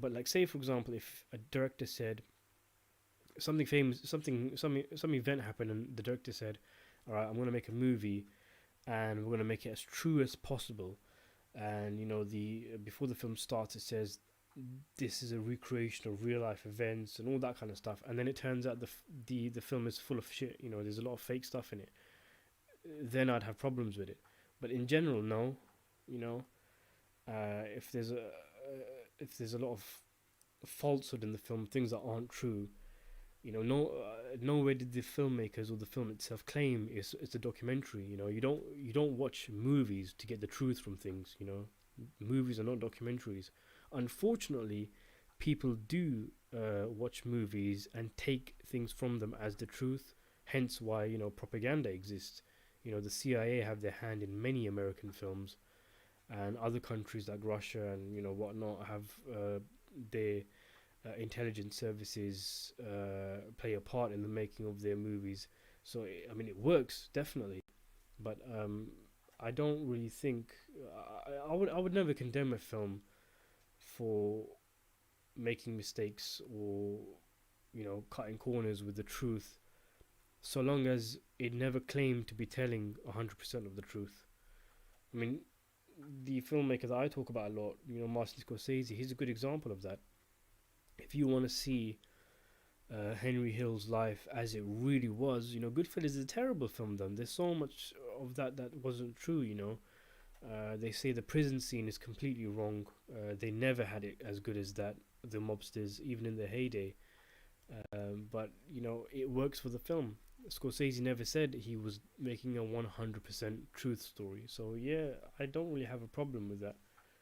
But like, say for example, if a director said something famous, some event happened, and the director said, "All right, I'm going to make a movie, and we're going to make it as true as possible." And you know, the before the film starts, it says this is a recreation of real life events and all that kind of stuff. And then it turns out the film is full of shit. You know, there's a lot of fake stuff in it. Then I'd have problems with it. But in general, no. You know, if there's a lot of falsehood in the film, things that aren't true. You know, nowhere did the filmmakers or the film itself claim it's a documentary. You know, you don't watch movies to get the truth from things. You know, movies are not documentaries. Unfortunately, people do watch movies and take things from them as the truth. Hence, why propaganda exists. You know, the CIA have their hand in many American films, and other countries like Russia and whatnot have their intelligence services play a part in the making of their movies. So I mean, it works definitely, but I don't really think I would never condemn a film for making mistakes or cutting corners with the truth, so long as it never claimed to be telling 100% of the truth. I mean, the filmmaker that I talk about a lot, Martin Scorsese, he's a good example of that. If you want to see Henry Hill's life as it really was, Goodfellas is a terrible film. Then there's so much of that wasn't true. They say the prison scene is completely wrong. They never had it as good as that. The mobsters, even in their heyday, but it works for the film. Scorsese never said he was making a 100% truth story. So yeah, I don't really have a problem with that,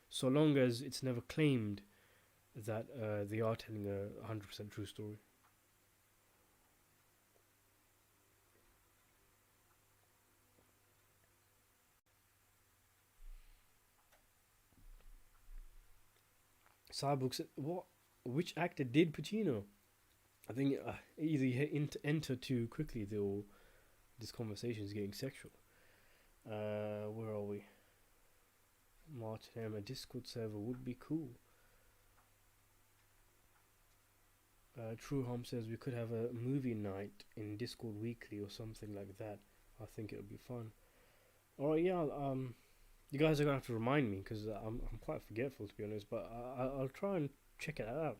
so long as it's never claimed that they are telling a 100% true story. Cyborg said, "What? Which actor did Pacino?" I think either you enter too quickly, or this conversation is getting sexual. Where are we? Martin M. A Discord server would be cool. True Home says we could have a movie night in Discord weekly or something like that. I think it would be fun. Alright, yeah. You guys are gonna have to remind me because I'm quite forgetful, to be honest. But I'll try and check it out.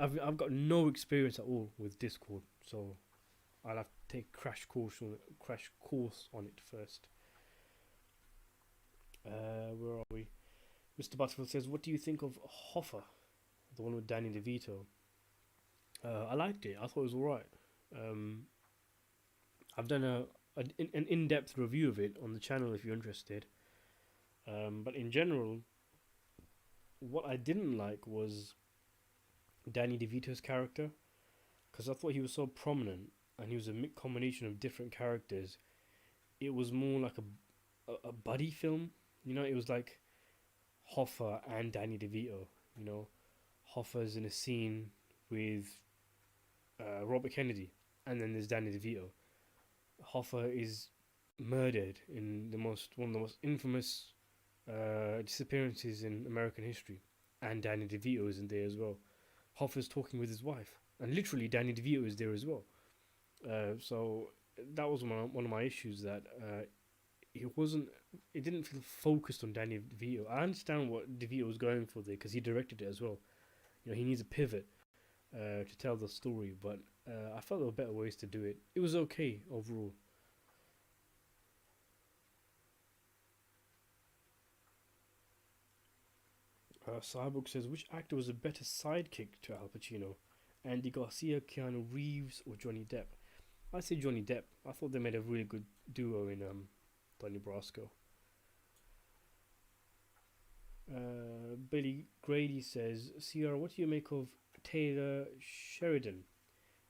I've got no experience at all with Discord, so I'll have to take crash course on it first. Where are we? Mr. Butterfield says, "What do you think of Hoffa, the one with Danny DeVito?" I liked it. I thought it was alright. Um, I've done an in-depth review of it on the channel if you're interested. But in general, what I didn't like was Danny DeVito's character, because I thought he was so prominent and he was a combination of different characters. It was more like a buddy film. It was like Hoffa and Danny DeVito. You know, Hoffa's in a scene with Robert Kennedy, and then there's Danny DeVito. Hoffa is murdered in one of the most infamous, disappearances in American history, and Danny DeVito is in there as well. Hoffa's talking with his wife, and literally Danny DeVito is there as well. So that was one of my issues, that it wasn't, it didn't feel focused on Danny DeVito. I understand what DeVito was going for there because he directed it as well. You know, he needs a pivot to tell the story, but I felt there were better ways to do it. It was okay overall. Cyborg says, which actor was a better sidekick to Al Pacino? Andy Garcia, Keanu Reeves, or Johnny Depp? I say Johnny Depp. I thought they made a really good duo in Donnie Brasco. Billy Grady says, Sierra, what do you make of Taylor Sheridan?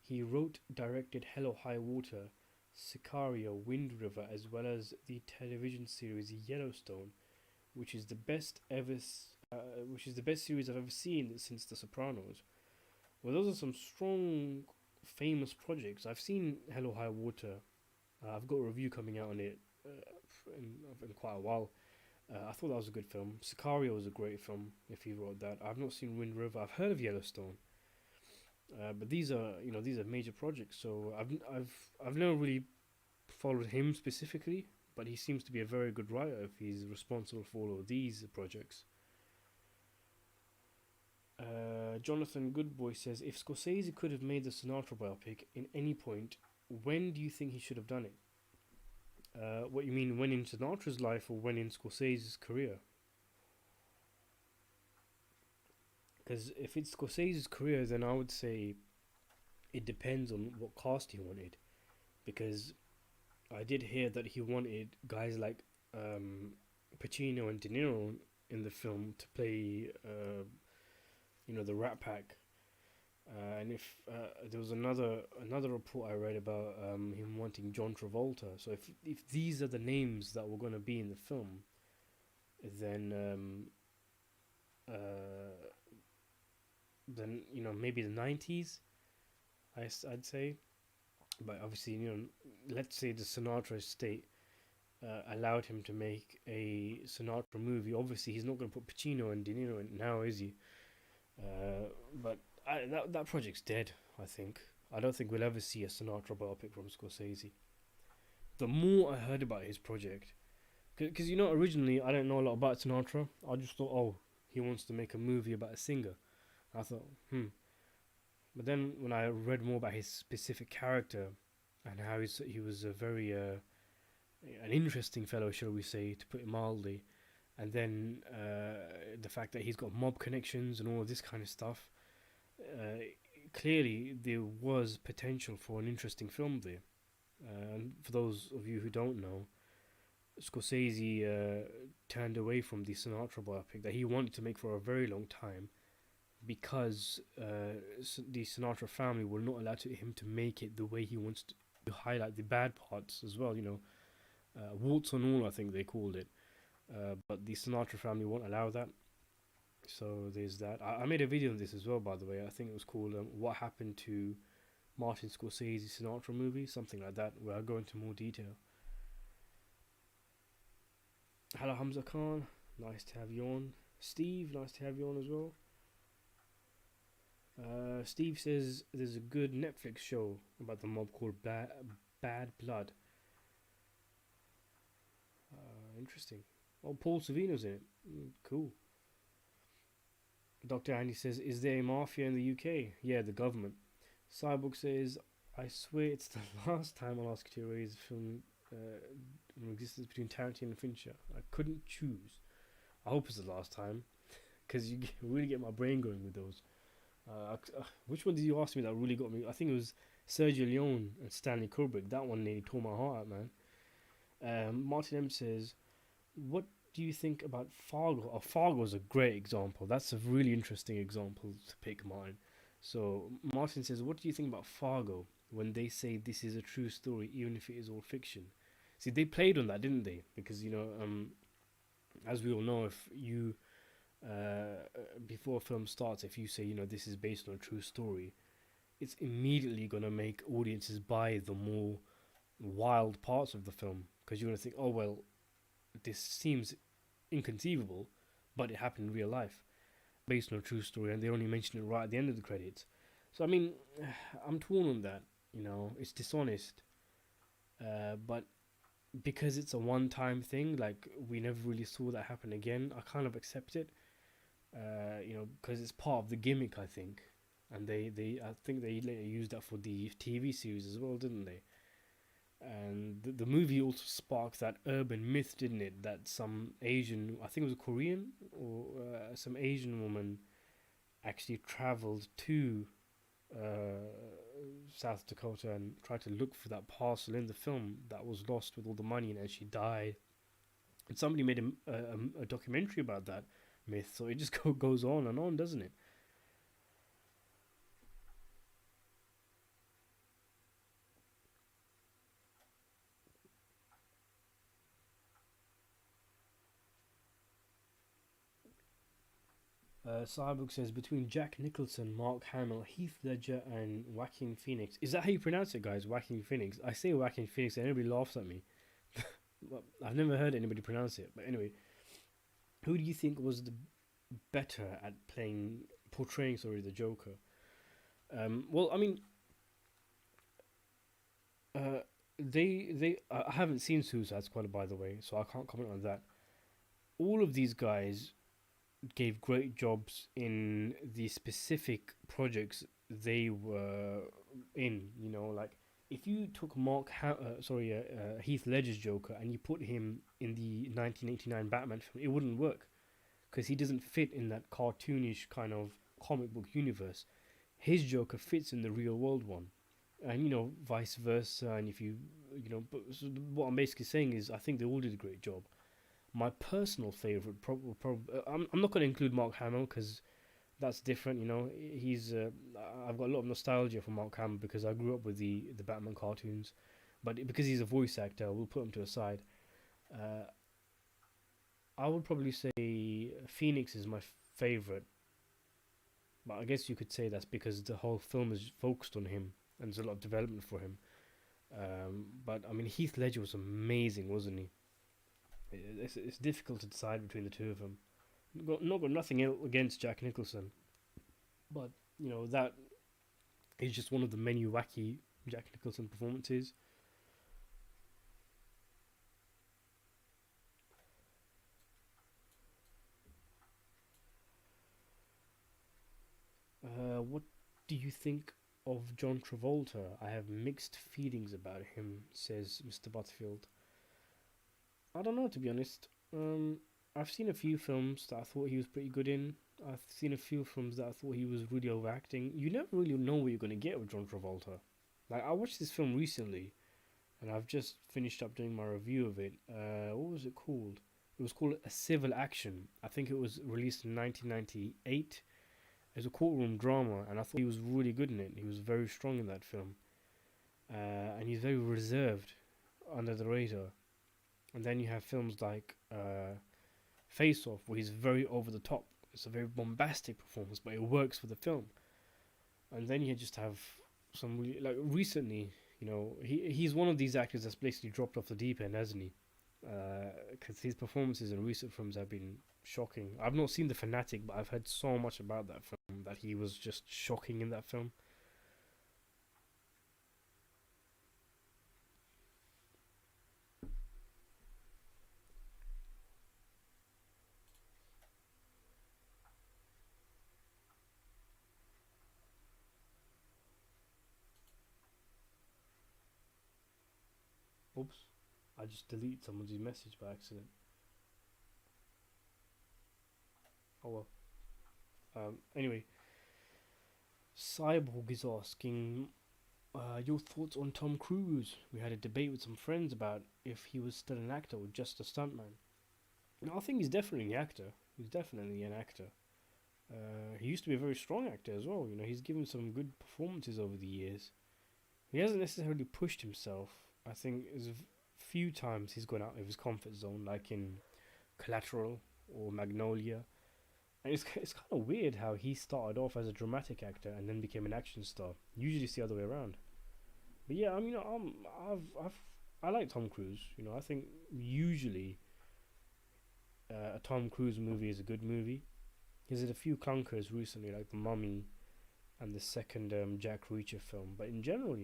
He wrote, directed Hello High Water, Sicario, Wind River, as well as the television series Yellowstone, which is the best which is the best series I've ever seen since The Sopranos. Well, those are some strong, famous projects. I've seen Hello High Water. I've got a review coming out on it in quite a while. I thought that was a good film. Sicario was a great film. If he wrote that, I've not seen Wind River. I've heard of Yellowstone, but these are major projects. So I've never really followed him specifically, but he seems to be a very good writer if he's responsible for all of these projects. Jonathan Goodboy says, if Scorsese could have made the Sinatra biopic in any point, when do you think he should have done it? What you mean, when in Sinatra's life or when in Scorsese's career? Because if it's Scorsese's career, then I would say it depends on what cast he wanted. Because I did hear that he wanted guys like Pacino and De Niro in the film to play, the Rat Pack. And if there was another report I read about him wanting John Travolta. So if these are the names that were going to be in the film, then maybe the 90s, I'd say. But obviously, let's say the Sinatra estate allowed him to make a Sinatra movie. Obviously, he's not going to put Pacino and De Niro in now, is he? But that project's dead, I think. I don't think we'll ever see a Sinatra biopic from Scorsese. The more I heard about his project, because originally I didn't know a lot about Sinatra. I just thought, oh, he wants to make a movie about a singer. I thought, But then when I read more about his specific character and how he was a very an interesting fellow, shall we say, to put it mildly, and then the fact that he's got mob connections and all of this kind of stuff, clearly there was potential for an interesting film there. And for those of you who don't know, Scorsese turned away from the Sinatra biopic that he wanted to make for a very long time because the Sinatra family will not allow him to make it the way he wants to highlight the bad parts as well. Warts and all, I think they called it. But the Sinatra family won't allow that. So there's that. I made a video on this as well, by the way. I think it was called What Happened to Martin Scorsese's Sinatra Movie, something like that, where I go into more detail. Hello, Hamza Khan. Nice to have you on. Steve, nice to have you on as well. Steve says there's a good Netflix show about the mob called Bad Blood. Interesting. Oh, Paul Savino's in it. Cool. Dr. Andy says, is there a mafia in the UK? Yeah, the government. Cyborg says, I swear it's the last time I'll ask you to raise a film in existence between Tarantino and Fincher. I couldn't choose. I hope it's the last time, because you really get my brain going with those. Which one did you ask me that really got me? I think it was Sergio Leone and Stanley Kubrick. That one nearly tore my heart out, man. Martin M says, what do you think about Fargo? Oh, Fargo is a great example. That's a really interesting example to pick, Martin. So Martin says, what do you think about Fargo when they say this is a true story, even if it is all fiction? See, they played on that, didn't they? Because, as we all know, if you, before a film starts, if you say, this is based on a true story, it's immediately going to make audiences buy the more wild parts of the film. Because you're going to think, oh, well, this seems inconceivable, but it happened in real life, based on a true story, and they only mention it right at the end of the credits. So I mean, I'm torn on that. You know, it's dishonest, but because it's a one-time thing, like we never really saw that happen again. I kind of accept it. You know, because it's part of the gimmick, I think, and I think they later used that for the TV series as well, didn't they? And the movie also sparked that urban myth, didn't it? That some Asian, I think it was a Korean or some Asian woman actually traveled to uh, South Dakota and tried to look for that parcel in the film that was lost with all the money, and she died. And somebody made a documentary about that myth, so it just goes on and on, doesn't it? Cyborg says between Jack Nicholson, Mark Hamill, Heath Ledger, and Joaquin Phoenix. Is that how you pronounce it, guys? Joaquin Phoenix. I say Joaquin Phoenix, and everybody laughs at me. Well, I've never heard anybody pronounce it. But anyway, who do you think was the better at portraying, sorry, the Joker? Well, I mean, uh, I haven't seen Suicide Squad, by the way, so I can't comment on that. All of these guys gave great jobs in the specific projects they were in. You know, like if you took Heath Ledger's Joker and you put him in the 1989 Batman film, it wouldn't work because he doesn't fit in that cartoonish kind of comic book universe. His Joker fits in the real world one, and you know vice versa. And if you you know, but so what I'm basically saying is I think they all did a great job. My personal favorite, I'm not going to include Mark Hamill because that's different. You know, I've got a lot of nostalgia for Mark Hamill because I grew up with the Batman cartoons, but because he's a voice actor, we'll put him to a side. Uh, I would probably say Phoenix is my favorite, but I guess you could say that's because the whole film is focused on him and there's a lot of development for him. But I mean, Heath Ledger was amazing, wasn't he? It's difficult to decide between the two of them. Not got nothing against Jack Nicholson, but you know that is just one of the many wacky Jack Nicholson performances. What do you think of John Travolta? I have mixed feelings about him, says Mr. Butterfield. I don't know, to be honest. I've seen a few films that I thought he was pretty good in. I've seen a few films that I thought he was really overacting. You never really know what you're gonna get with John Travolta. Like I watched this film recently, and I've just finished up doing my review of it. What was it called? It was called A Civil Action. I think it was released in 1998. It was a courtroom drama, and I thought he was really good in it. He was very strong in that film, and he's very reserved under the radar. And then you have films like Face Off, where he's very over the top. It's a very bombastic performance, but it works for the film. And then you just have some really, like recently, you know, he's one of these actors that's basically dropped off the deep end, hasn't he? Because his performances in recent films have been shocking. I've not seen The Fanatic, but I've heard so much about that film that he was just shocking in that film. Oops, I just deleted someone's message by accident. Oh well. Anyway, Cyborg is asking your thoughts on Tom Cruise. We had a debate with some friends about if he was still an actor or just a stuntman. No, I think he's definitely an actor. He's definitely an actor. He used to be a very strong actor as well. You know, he's given some good performances over the years. He hasn't necessarily pushed himself. I think there's a few times he's gone out of his comfort zone, like in Collateral or Magnolia. And it's kind of weird how he started off as a dramatic actor and then became an action star. Usually it's the other way around. But yeah, I mean, I like Tom Cruise. You know, I think usually a Tom Cruise movie is a good movie. He's had a few clunkers recently, like The Mummy and the second Jack Reacher film. But in general,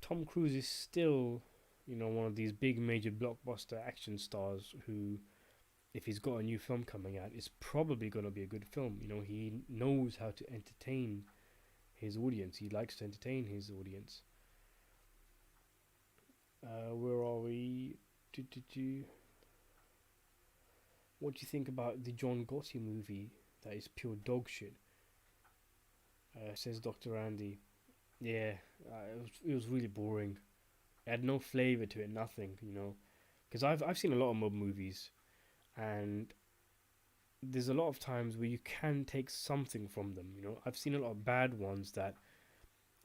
Tom Cruise is still, one of these big major blockbuster action stars who, if he's got a new film coming out, is probably going to be a good film. He knows how to entertain his audience. He likes to entertain his audience. Where are we? What do you think about the John Gotti movie that is pure dog shit? Says Dr. Andy. Yeah, it was really boring. It had no flavor to it, nothing, Because I've seen a lot of mob movies, and there's a lot of times where you can take something from them. I've seen a lot of bad ones that,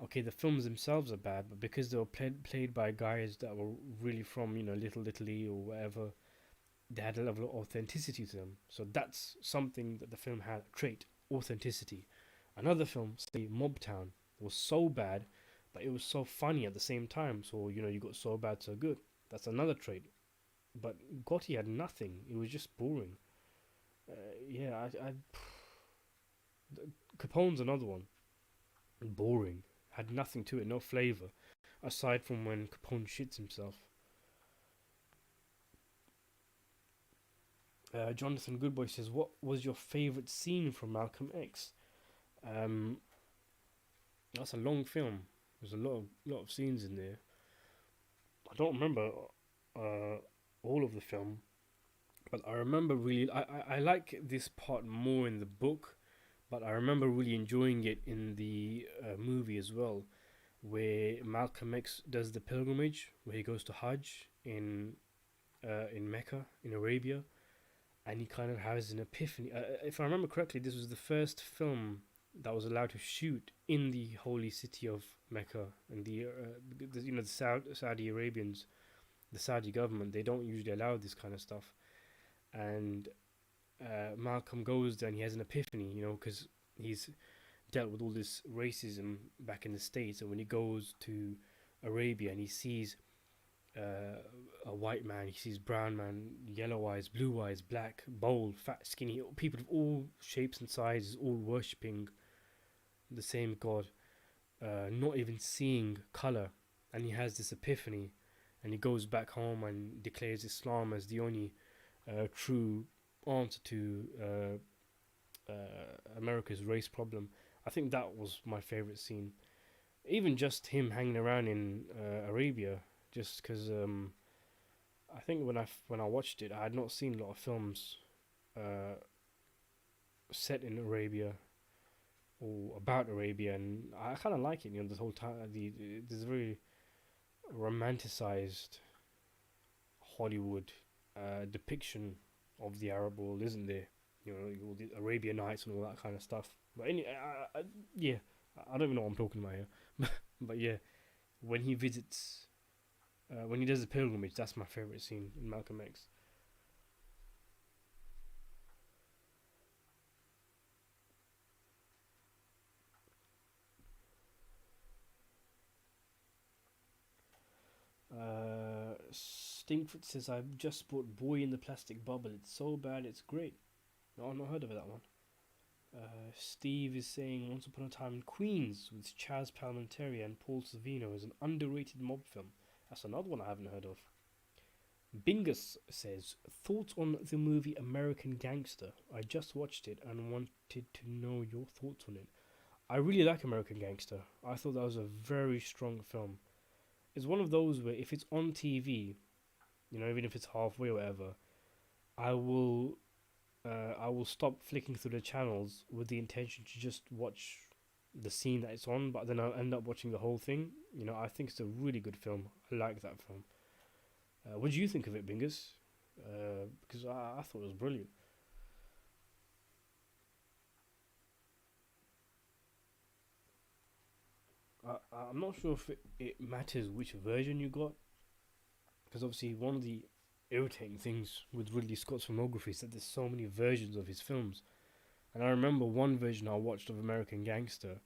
okay, the films themselves are bad, but because they were played by guys that were really from Little Italy or whatever, they had a level of authenticity to them. So that's something that the film had, a trait, authenticity. Another film, say Mob Town, was so bad, but it was so funny at the same time. So you got so bad, so good. That's another trait. But Gotti had nothing. It was just boring. Yeah, Capone's another one. Boring. Had nothing to it, no flavor, aside from when Capone shits himself. Jonathan Goodboy says, "What was your favorite scene from Malcolm X?" Um, that's a long film. There's a lot of scenes in there. I don't remember uh, all of the film, but I remember really. I like this part more in the book, but I remember really enjoying it in the movie as well, where Malcolm X does the pilgrimage, where he goes to Hajj in Mecca in Arabia, and he kind of has an epiphany. If I remember correctly, this was the first film that was allowed to shoot in the holy city of Mecca, and the Saudi Arabians, the Saudi government, they don't usually allow this kind of stuff, and Malcolm goes there and he has an epiphany, because he's dealt with all this racism back in the States, and when he goes to Arabia and he sees a white man, he sees brown man, yellow eyes, blue eyes, black, bold, fat, skinny, people of all shapes and sizes, all worshipping the same God, not even seeing color, and he has this epiphany, and he goes back home and declares Islam as the only true answer to America's race problem. I think that was my favorite scene. Even just him hanging around in Arabia, just because I think when I watched it, I had not seen a lot of films set in Arabia or about Arabia, and I kind of like it. This whole time, this very romanticized Hollywood depiction of the Arab world, isn't there? All the Arabian Nights and all that kind of stuff. But yeah, I don't even know what I'm talking about here. But yeah, when he visits, when he does the pilgrimage, that's my favorite scene in Malcolm X. Stinkfoot says, "I've just bought Boy in the Plastic Bubble. It's so bad, it's great." No, I've not heard of that one. Steve is saying, "Once Upon a Time in Queens with Chaz Palminteri and Paul Sorvino is an underrated mob film." That's another one I haven't heard of. Bingus says, "Thoughts on the movie American Gangster? I just watched it and wanted to know your thoughts on it." I really like American Gangster. I thought that was a very strong film. It's one of those where if it's on TV, even if it's halfway or whatever, I will stop flicking through the channels with the intention to just watch the scene that it's on, but then I'll end up watching the whole thing. I think it's a really good film. I like that film. What do you think of it, Bingus? Because I thought it was brilliant. I'm not sure if it matters which version you got, because obviously one of the irritating things with Ridley Scott's filmography is that there's so many versions of his films. And I remember one version I watched of American Gangster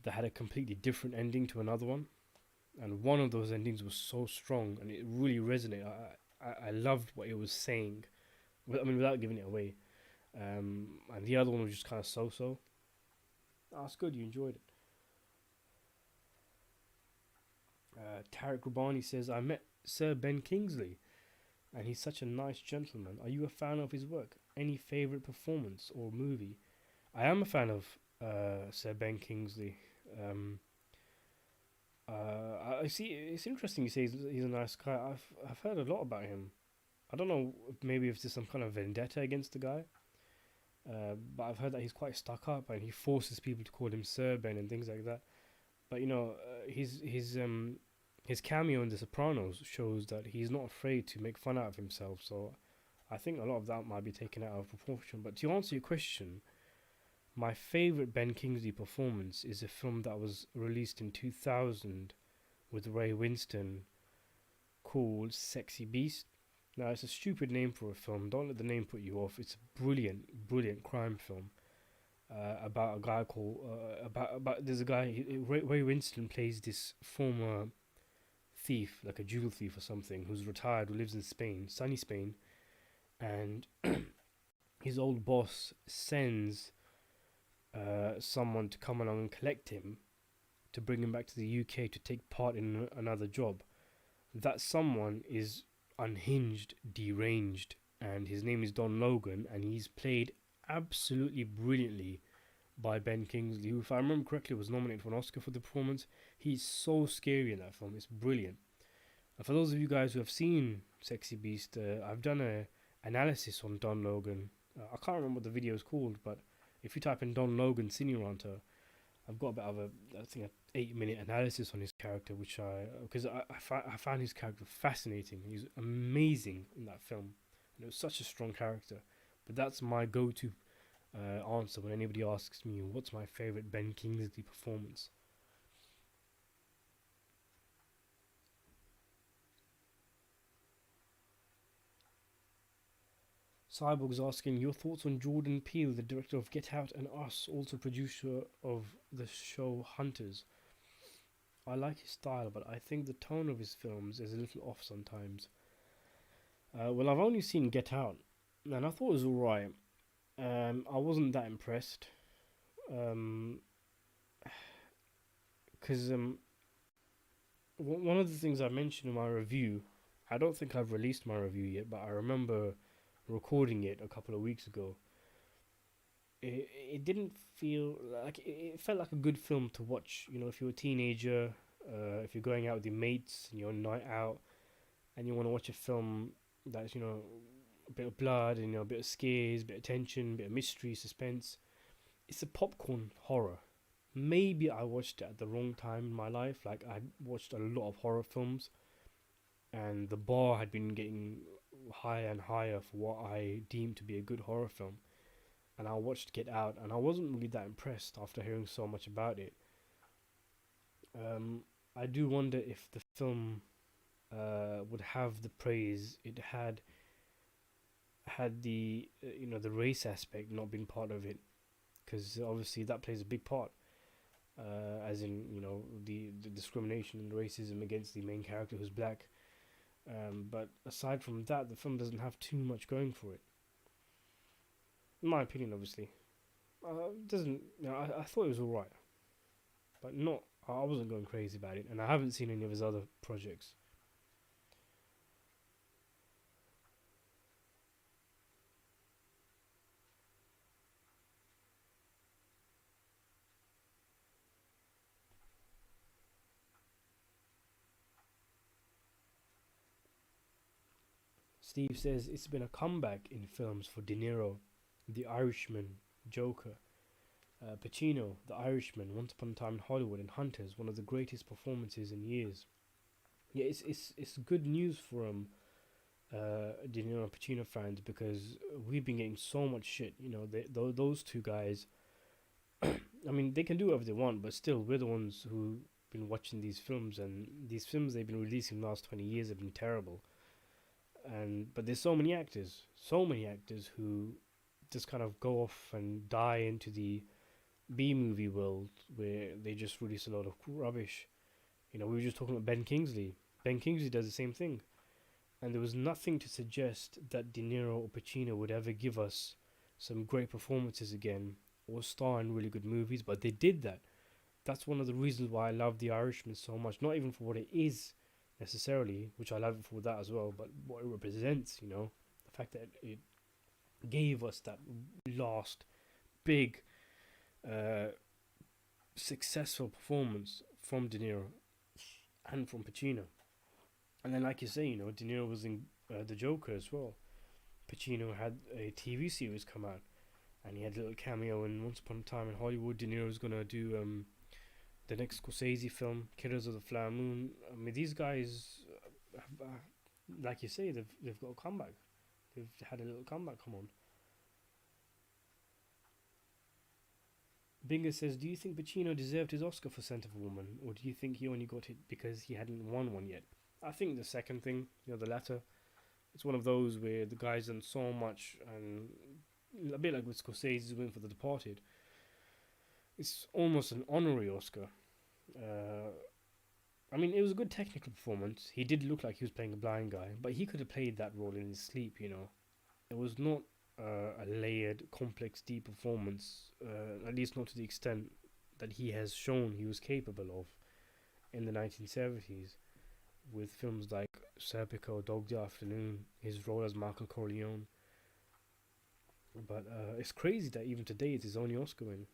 that had a completely different ending to another one. And one of those endings was so strong and it really resonated. I loved what it was saying. I mean, without giving it away. And the other one was just kind of so-so. That's good. You enjoyed it. Tarek Rubani says, I met Sir Ben Kingsley, and he's such a nice gentleman. Are you a fan of his work? Any favorite performance or movie? I am a fan of Sir Ben Kingsley. Um, I see. It's interesting you say he's a nice guy. I've heard a lot about him. I don't know maybe if there's some kind of vendetta against the guy. But I've heard that he's quite stuck up and he forces people to call him Sir Ben and things like that. But his cameo in The Sopranos shows that he's not afraid to make fun out of himself. So I think a lot of that might be taken out of proportion. But to answer your question, my favorite Ben Kingsley performance is a film that was released in 2000 with Ray Winston called Sexy Beast. Now, it's a stupid name for a film. Don't let the name put you off. It's a brilliant, brilliant crime film about a guy called about there's a guy. Ray Winston plays this former thief, like a jewel thief or something, who's retired, who lives in Spain, sunny Spain, and his old boss sends someone to come along and collect him to bring him back to the UK to take part in another job. That someone is unhinged, deranged, and his name is Don Logan, and he's played absolutely brilliantly by Ben Kingsley, who, if I remember correctly, was nominated for an Oscar for the performance. He's so scary in that film. It's brilliant. And for those of you guys who have seen Sexy Beast, I've done a analysis on Don Logan. I can't remember what the video is called, but if you type in Don Logan Cineranter, I've got about I think, a 8-minute analysis on his character, which because I found his character fascinating. He's amazing in that film, and it was such a strong character. But that's my go-to answer when anybody asks me what's my favorite Ben Kingsley performance. Cyborg's asking your thoughts on Jordan Peele, the director of Get Out and Us, also producer of the show Hunters. I like his style, but I think the tone of his films is a little off sometimes. Well, I've only seen Get Out, and I thought it was alright. I wasn't that impressed. Because one of the things I mentioned in my review, I don't think I've released my review yet, but I remember recording it a couple of weeks ago. It didn't feel like it felt like a good film to watch. You know, if you're a teenager, if you're going out with your mates and you're on a night out, and you want to watch a film that's a bit of blood and a bit of scares, a bit of tension, a bit of mystery, suspense. It's a popcorn horror. Maybe I watched it at the wrong time in my life. Like I watched a lot of horror films, and the bar had been getting higher and higher for what I deemed to be a good horror film. And I watched Get Out, and I wasn't really that impressed after hearing so much about it. I do wonder if the film would have the praise it had the the race aspect not been part of it, because obviously that plays a big part, as in the discrimination and racism against the main character who's black. But aside from that, the film doesn't have too much going for it, in my opinion. Obviously, doesn't. I thought it was alright, but not. I wasn't going crazy about it, and I haven't seen any of his other projects. Steve says it's been a comeback in films for De Niro, The Irishman, Joker, Pacino, The Irishman, Once Upon a Time in Hollywood, and Hunters, one of the greatest performances in years. Yeah, it's good news for De Niro and Pacino fans, because we've been getting so much shit. Those two guys. I mean, they can do whatever they want, but still, we're the ones who've been watching these films, and these films they've been releasing the last 20 years have been terrible. But there's so many actors who just kind of go off and die into the B movie world, where they just release a lot of rubbish. We were just talking about Ben Kingsley. Ben Kingsley does the same thing. and there was nothing to suggest that De Niro or Pacino would ever give us some great performances again or star in really good movies, but they did that. That's one of the reasons why I love The Irishman so much. Not even for what it is necessarily, which I love it for that as well, but what it represents, the fact that it gave us that last big, uh, successful performance from De Niro and from Pacino. And then, like you say, De Niro was in The Joker as well. Pacino had a TV series come out, and he had a little cameo in Once Upon a Time in Hollywood. De Niro was gonna do the next Scorsese film, Killers of the Flower Moon. I mean, these guys, like you say, they've got a comeback. They've had a little comeback. Come on. Binger says, do you think Pacino deserved his Oscar for Scent of a Woman, or do you think he only got it because he hadn't won one yet? I think the second thing, the latter. It's one of those where the guy's done so much, and a bit like with Scorsese's win for The Departed. It's almost an honorary Oscar. I mean, it was a good technical performance. He did look like he was playing a blind guy, but he could have played that role in his sleep, It was not a layered, complex, deep performance, at least not to the extent that he has shown he was capable of in the 1970s with films like Serpico, Dog Day Afternoon, his role as Michael Corleone. But it's crazy that even today it's his only Oscar win.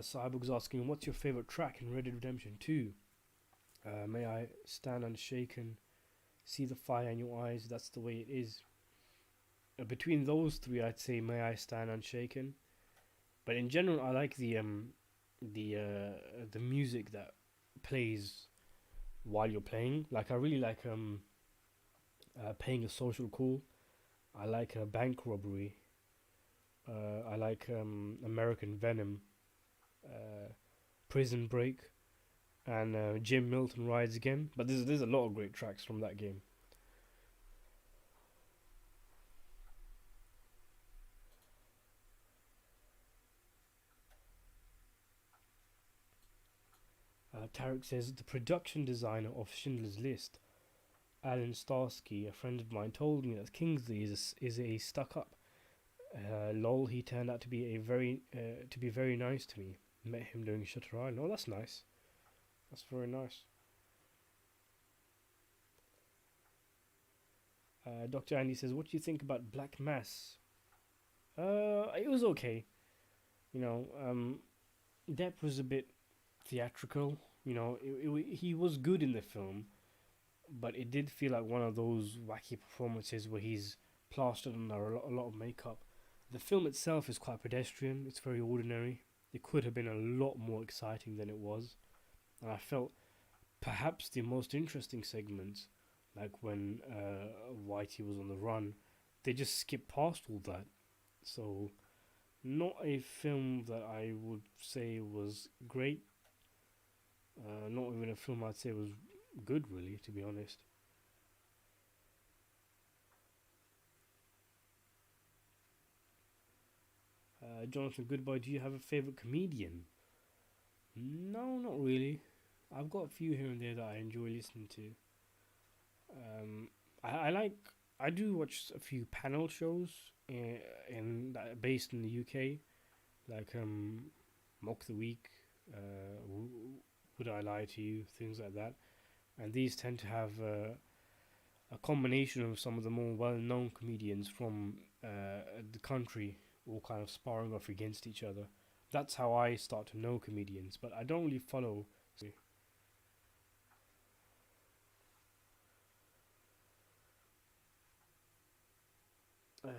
Cyborg's asking, what's your favourite track in Red Dead Redemption 2? May I stand unshaken, see the fire in your eyes, that's the way it is. Between those three, I'd say May I Stand Unshaken. But in general, I like the music that plays while you're playing. Like, I really like Paying a Social Call. I like Bank Robbery. I like American Venom. Prison Break, and Jim Milton Rides Again. But there's a lot of great tracks from that game. Tarek says, the production designer of Schindler's List, Alan Starsky, a friend of mine, told me that Kingsley is a stuck up. Lol, he turned out to be very nice to me. Met him during Shutter Island. Oh, that's nice. That's very nice. Dr. Andy says, what do you think about Black Mass? It was okay. Depp was a bit theatrical. He was good in the film, but it did feel like one of those wacky performances where he's plastered under a lot of makeup. The film itself is quite pedestrian. It's very ordinary. It could have been a lot more exciting than it was. And I felt perhaps the most interesting segments, like when Whitey was on the run, they just skipped past all that. So, not a film that I would say was great. Not even a film I'd say was good, really, to be honest. Jonathan Goodboy, do you have a favourite comedian? No, not really. I've got a few here and there that I enjoy listening to. I do watch a few panel shows based in the UK, like Mock the Week, Would I Lie to You, things like that. And these tend to have a combination of some of the more well-known comedians from the country, all kind of sparring off against each other. That's how I start to know comedians, but I don't really follow.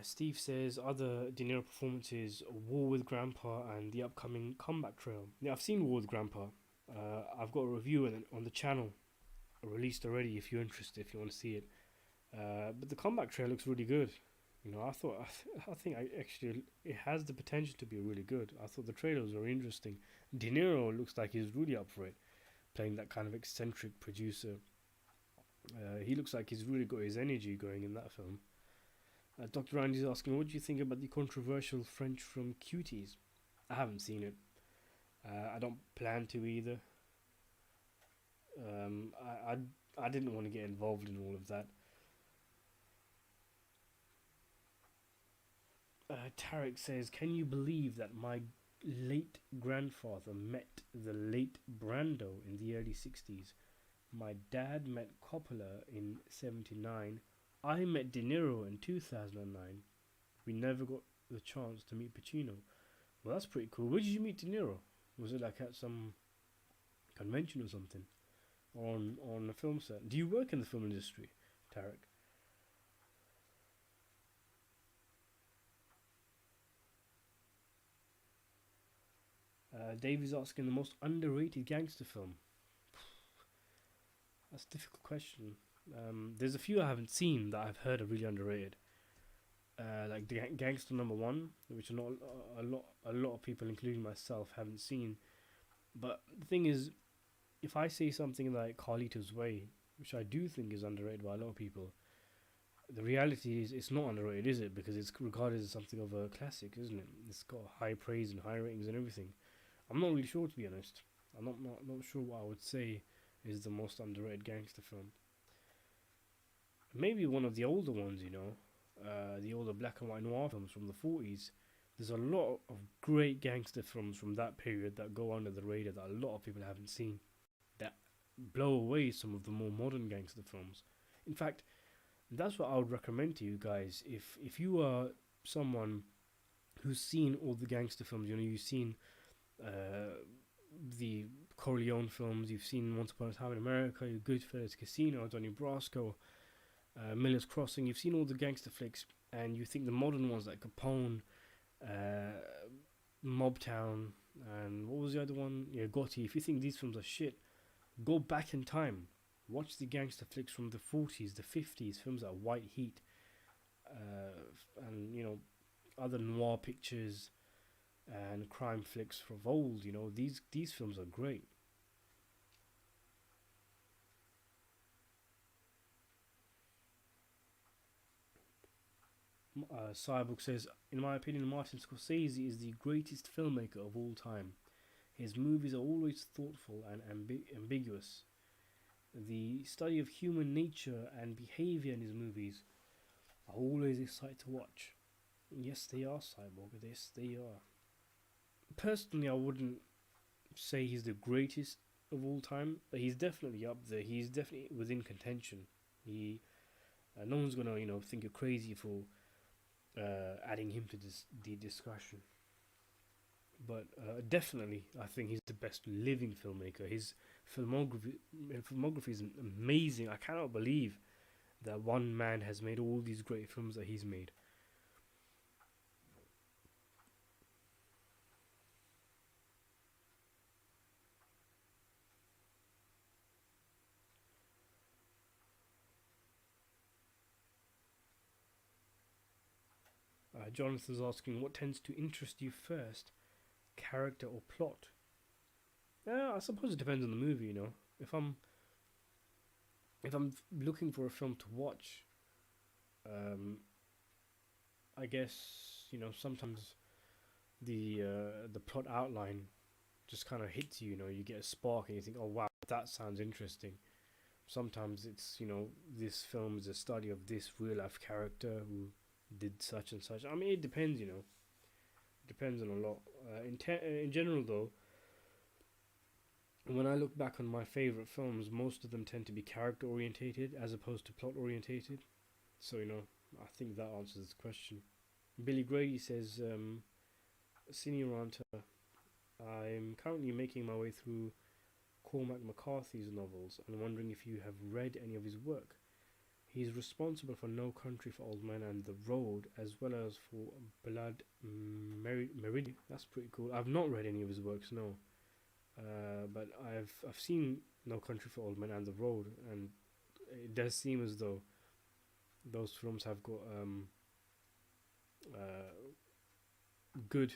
Steve says other De Niro performances, War with Grandpa and the upcoming Comeback Trail. Yeah, I've seen War with Grandpa. I've got a review on the channel released already if you're interested, if you want to see it. But the Comeback Trail looks really good. I think actually it has the potential to be really good. I thought the trailers were interesting. De Niro looks like he's really up for it, playing that kind of eccentric producer. He looks like he's really got his energy going in that film. Dr. Randy's asking, what do you think about the controversial French from Cuties? I haven't seen it. I don't plan to either. I didn't want to get involved in all of that. Tarek says, can you believe that my late grandfather met the late Brando in the early 60s? My dad met Coppola in 79. I met De Niro in 2009. We never got the chance to meet Pacino. Well, that's pretty cool. Where did you meet De Niro? Was it like at some convention or something? On a film set? Do you work in the film industry, Tarek? Dave is asking the most underrated gangster film. That's a difficult question. There's a few I haven't seen that I've heard are really underrated. Like the Gangster Number One, which not a lot of people, including myself, haven't seen. But the thing is, if I say something like Carlito's Way, which I do think is underrated by a lot of people, the reality is it's not underrated, is it? Because it's regarded as something of a classic, isn't it? It's got high praise and high ratings and everything. I'm not really sure, to be honest. I'm not sure what I would say is the most underrated gangster film. Maybe one of the older ones, the older black and white noir films from the 40s. There's a lot of great gangster films from that period that go under the radar that a lot of people haven't seen, that blow away some of the more modern gangster films. In fact, that's what I would recommend to you guys. If you are someone who's seen all the gangster films, you've seen uh, the Corleone films, you've seen Once Upon a Time in America, your Goodfellas, Casino, Donnie Brasco, Miller's Crossing. You've seen all the gangster flicks, and you think the modern ones like Capone, uh, Mobtown, and what was the other one? Yeah, Gotti. If you think these films are shit, go back in time. Watch the gangster flicks from the 40s, the 50s, films like White Heat, and other noir pictures and crime flicks from old. These films are great. Cyborg says, in my opinion, Martin Scorsese is the greatest filmmaker of all time. His movies are always thoughtful and ambiguous. The study of human nature and behavior in his movies are always exciting to watch. Yes, they are, Cyborg. Yes, they are. Personally, I wouldn't say he's the greatest of all time, but he's definitely up there. He's definitely within contention. He, no one's gonna, think you're crazy for adding him to the discussion. But definitely, I think he's the best living filmmaker. His filmography is amazing. I cannot believe that one man has made all these great films that he's made. Jonathan's asking, what tends to interest you first, character or plot? I suppose it depends on the movie. If I'm looking for a film to watch, um, I guess sometimes the plot outline just kind of hits you. You get a spark and you think, oh wow, that sounds interesting. Sometimes it's this film is a study of this real life character who did such and such. I mean, it depends. It depends on a lot. In general, though, when I look back on my favorite films, most of them tend to be character orientated as opposed to plot orientated. So I think that answers the question. Billy Grady says, Senior Ranter, I'm currently making my way through Cormac McCarthy's novels and wondering if you have read any of his work. He's responsible for No Country for Old Men and The Road, as well as for Blood Meridian. That's pretty cool. I've not read any of his works, no. But I've seen No Country for Old Men and The Road, and it does seem as though those films have got good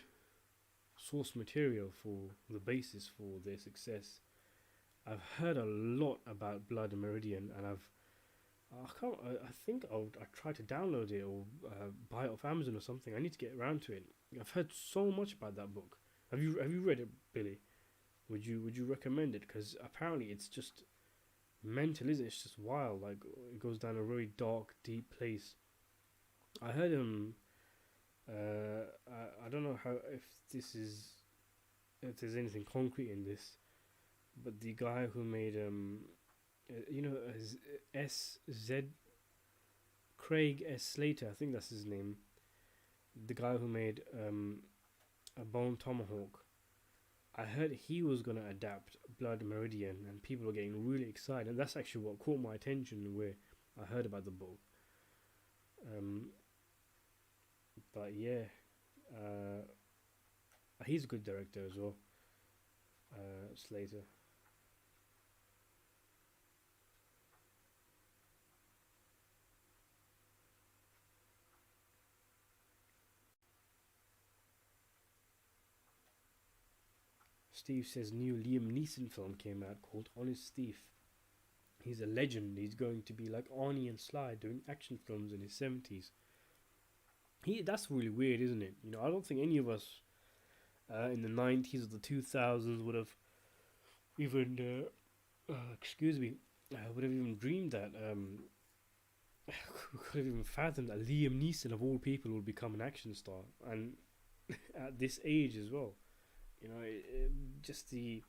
source material for the basis for their success. I've heard a lot about Blood Meridian, and I've I can't. I think I try to download it or buy it off Amazon or something. I need to get around to it. I've heard so much about that book. Have you read it, Billy? Would you recommend it? Because apparently it's just mental, isn't it? It's just wild. Like it goes down a very dark, deep place. I heard I don't know how if this is if there's anything concrete in this, but the guy who made SZ Craig S Slater, I think that's his name. The guy who made a Bone Tomahawk. I heard he was gonna adapt Blood Meridian, and people were getting really excited. And that's actually what caught my attention where I heard about the book. Um, but yeah, uh, he's a good director as well. Slater. Steve says new Liam Neeson film came out called Honest Thief. He's a legend. He's going to be like Arnie and Sly doing action films in his 70s. That's really weird, isn't it? You know, I don't think any of us in the 90s or the 2000s would have even excuse me, would have even dreamed that could have even fathomed that Liam Neeson of all people would become an action star, and at this age as well. You know, just the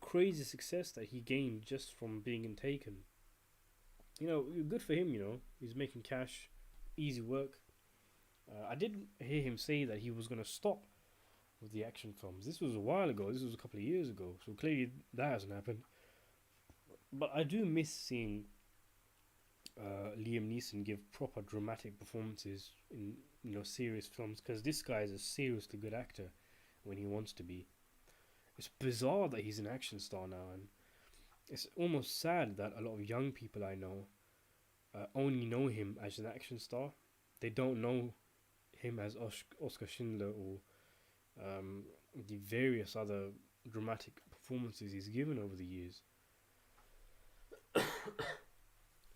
crazy success that he gained just from being in Taken. You know, good for him. You know, he's making cash, easy work. I did hear him say that he was going to stop with the action films. This was a while ago. This was a couple of years ago. So clearly that hasn't happened. But I do miss seeing Liam Neeson give proper dramatic performances in serious films, because this guy is a seriously good actor when he wants to be. It's bizarre that he's an action star now, and it's almost sad that a lot of young people I know only know him as an action star. They don't know him as Oscar Schindler or the various other dramatic performances he's given over the years.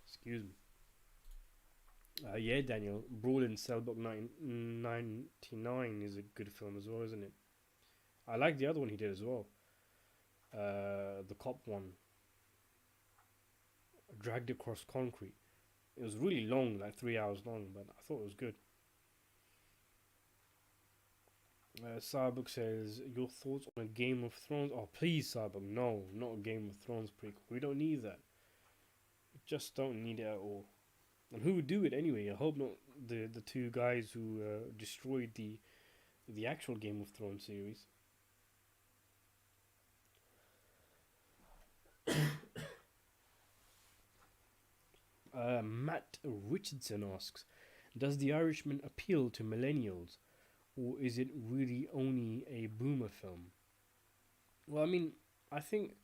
Excuse me. Yeah, Daniel. Brawl in Cell Block 99 is a good film as well, isn't it? I like the other one he did as well. The cop one, Dragged Across Concrete. It was really long, like 3 hours long, but I thought it was good. Starbuck says, your thoughts on a Game of Thrones? Oh, please, Starbuck, no, not a Game of Thrones prequel. We don't need that. We just don't need it at all. And who would do it anyway? I hope not the two guys who destroyed the actual Game of Thrones series. Matt Richardson asks, does The Irishman appeal to millennials, or is it really only a boomer film? Well, I mean, I think,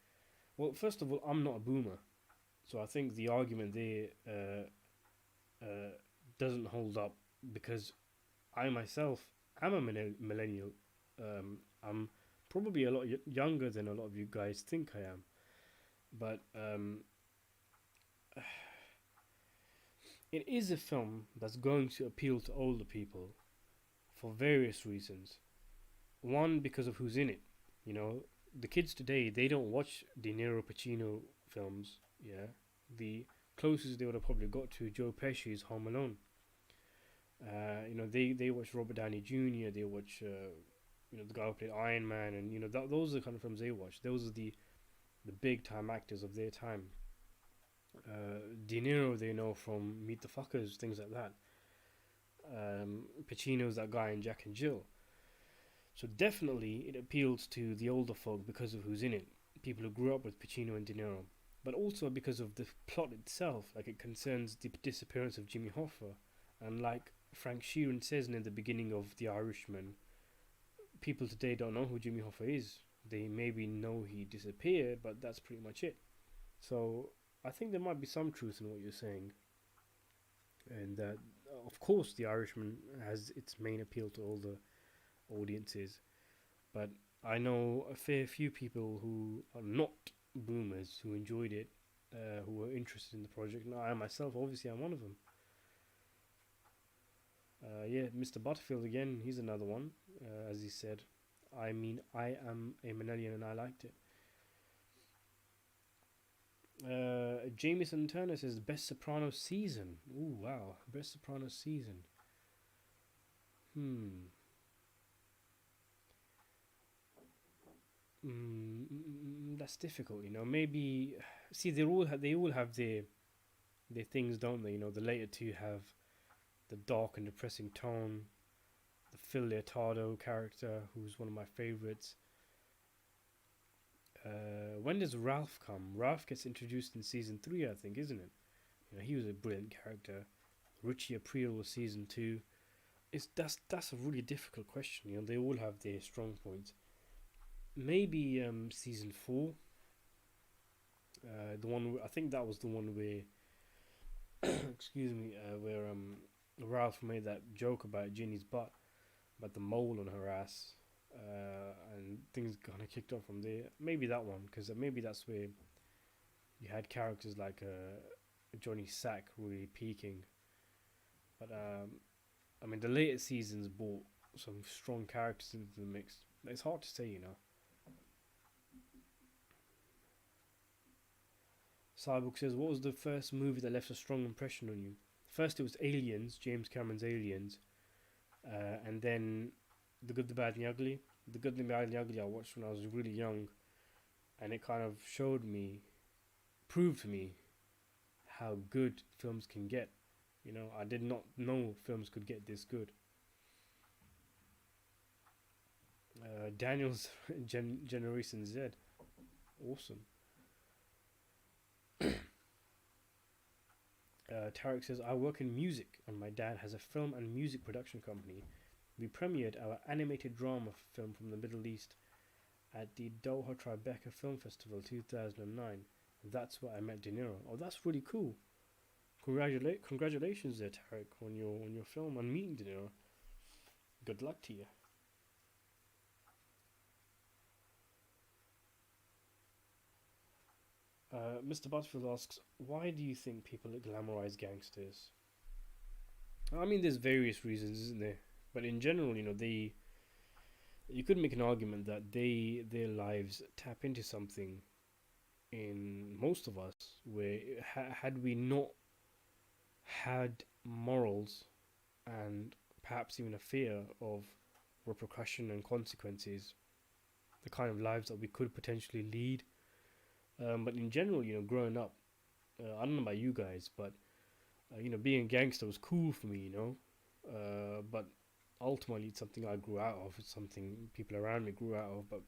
well, first of all, I'm not a boomer, so I think the argument there doesn't hold up, because I myself am a millennial. I'm probably a lot younger than a lot of you guys think I am, but it is a film that's going to appeal to older people for various reasons. One, because of who's in it. You know, the kids today, they don't watch De Niro Pacino films. Yeah, the closest they would have probably got to Joe Pesci's Home Alone. They watch Robert Downey Jr. They watch the guy who played Iron Man, and those are the kind of films they watch. Those are the big time actors of their time. De Niro they know from Meet the Fuckers, things like that. Pacino's that guy in Jack and Jill. So definitely it appeals to the older folk because of who's in it. People who grew up with Pacino and De Niro. But also because of the plot itself, like it concerns the disappearance of Jimmy Hoffa. And like Frank Sheeran says near the beginning of The Irishman, people today don't know who Jimmy Hoffa is. They maybe know he disappeared, but that's pretty much it. So I think there might be some truth in what you're saying. And that, of course, The Irishman has its main appeal to all the audiences. But I know a fair few people who are not boomers who enjoyed it, who were interested in the project. And I myself, obviously, I'm one of them. Yeah, Mr. Butterfield again. He's another one. As he said, I mean, I am a Manelian and I liked it. Jameson Turner says best Sopranos season. Ooh, wow, best Sopranos season. Hmm. That's difficult, you know. Maybe see they all have their things, don't they? You know, the later two have the dark and depressing tone. The Phil Leotardo character, who's one of my favorites. When does Ralph come? Ralph gets introduced in season 3, I think, isn't it? You know, he was a brilliant character. Richie Aprile was season 2. That's a really difficult question. You know, they all have their strong points. Maybe season 4. The one I think that was the one where excuse me, where Ralph made that joke about Ginny's butt, about the mole on her ass, and things kind of kicked off from there. Maybe that one, because maybe that's where you had characters like Johnny Sack really peaking. But I mean, the later seasons brought some strong characters into the mix. It's hard to say, you know. Cyborg says, "What was the first movie that left a strong impression on you?" First, it was Aliens, James Cameron's Aliens, and then The Good, the Bad, and the Ugly. The Good, the Bad, and the Ugly I watched when I was really young, and it kind of proved to me how good films can get. You know, I did not know films could get this good. Daniel's Generation Z, awesome. Tarek says, I work in music and my dad has a film and music production company. We premiered our animated drama film from the Middle East at the Doha Tribeca Film Festival 2009. That's where I met De Niro. Oh, that's really cool. Congratulations there, Tarek, on your film and meeting De Niro. Good luck to you. Mr. Butterfield asks, why do you think people glamorize gangsters? I mean, there's various reasons, isn't there? But in general, you know, you could make an argument that their lives tap into something in most of us where had we not had morals and perhaps even a fear of repercussion and consequences, the kind of lives that we could potentially lead. But in general, you know, growing up, I don't know about you guys, but you know, being a gangster was cool for me, you know. But ultimately, it's something I grew out of. It's something people around me grew out of. But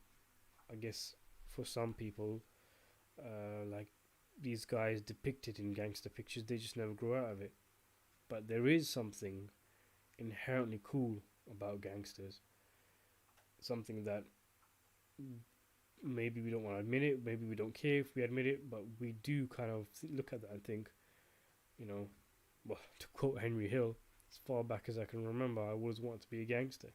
I guess for some people, like these guys depicted in gangster pictures, they just never grew out of it. But there is something inherently cool about gangsters. Something that maybe we don't want to admit it, maybe we don't care if we admit it, but we do kind of look at that and think, you know, well, to quote Henry Hill, as far back as I can remember, I always wanted to be a gangster.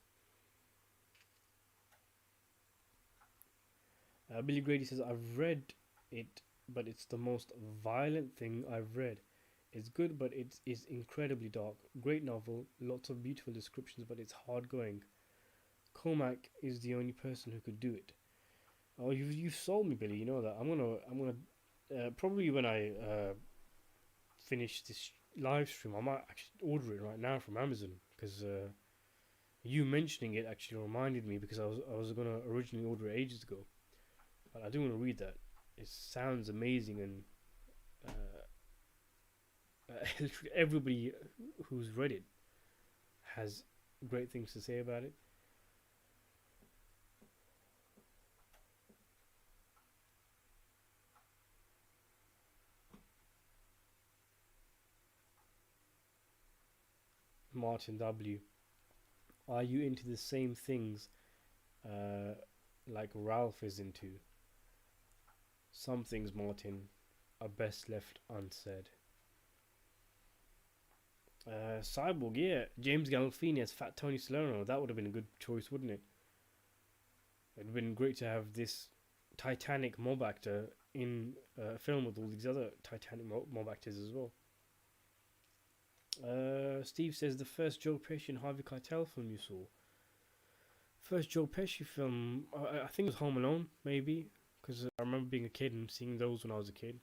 Billy Grady says, I've read it, but it's the most violent thing I've read. It's good, but it is incredibly dark. Great novel, lots of beautiful descriptions, but it's hard going. Comac is the only person who could do it. Oh, you've sold me, Billy. You know that. I'm gonna probably when I finish this live stream, I might actually order it right now from Amazon because you mentioning it actually reminded me because I was gonna originally order it ages ago, but I do want to read that. It sounds amazing and everybody who's read it has great things to say about it. Martin W. Are you into the same things uh, like Ralph is into? Some things, Martin, are best left unsaid. Cyborg, yeah. James Gandolfini as Fat Tony Salerno. That would have been a good choice, wouldn't it? It would have been great to have this Titanic mob actor in a film with all these other Titanic mob actors as well. Steve says the first Joe Pesci and Harvey Keitel film you saw. First Joe Pesci film, I think it was Home Alone, maybe, because I remember being a kid and seeing those when I was a kid.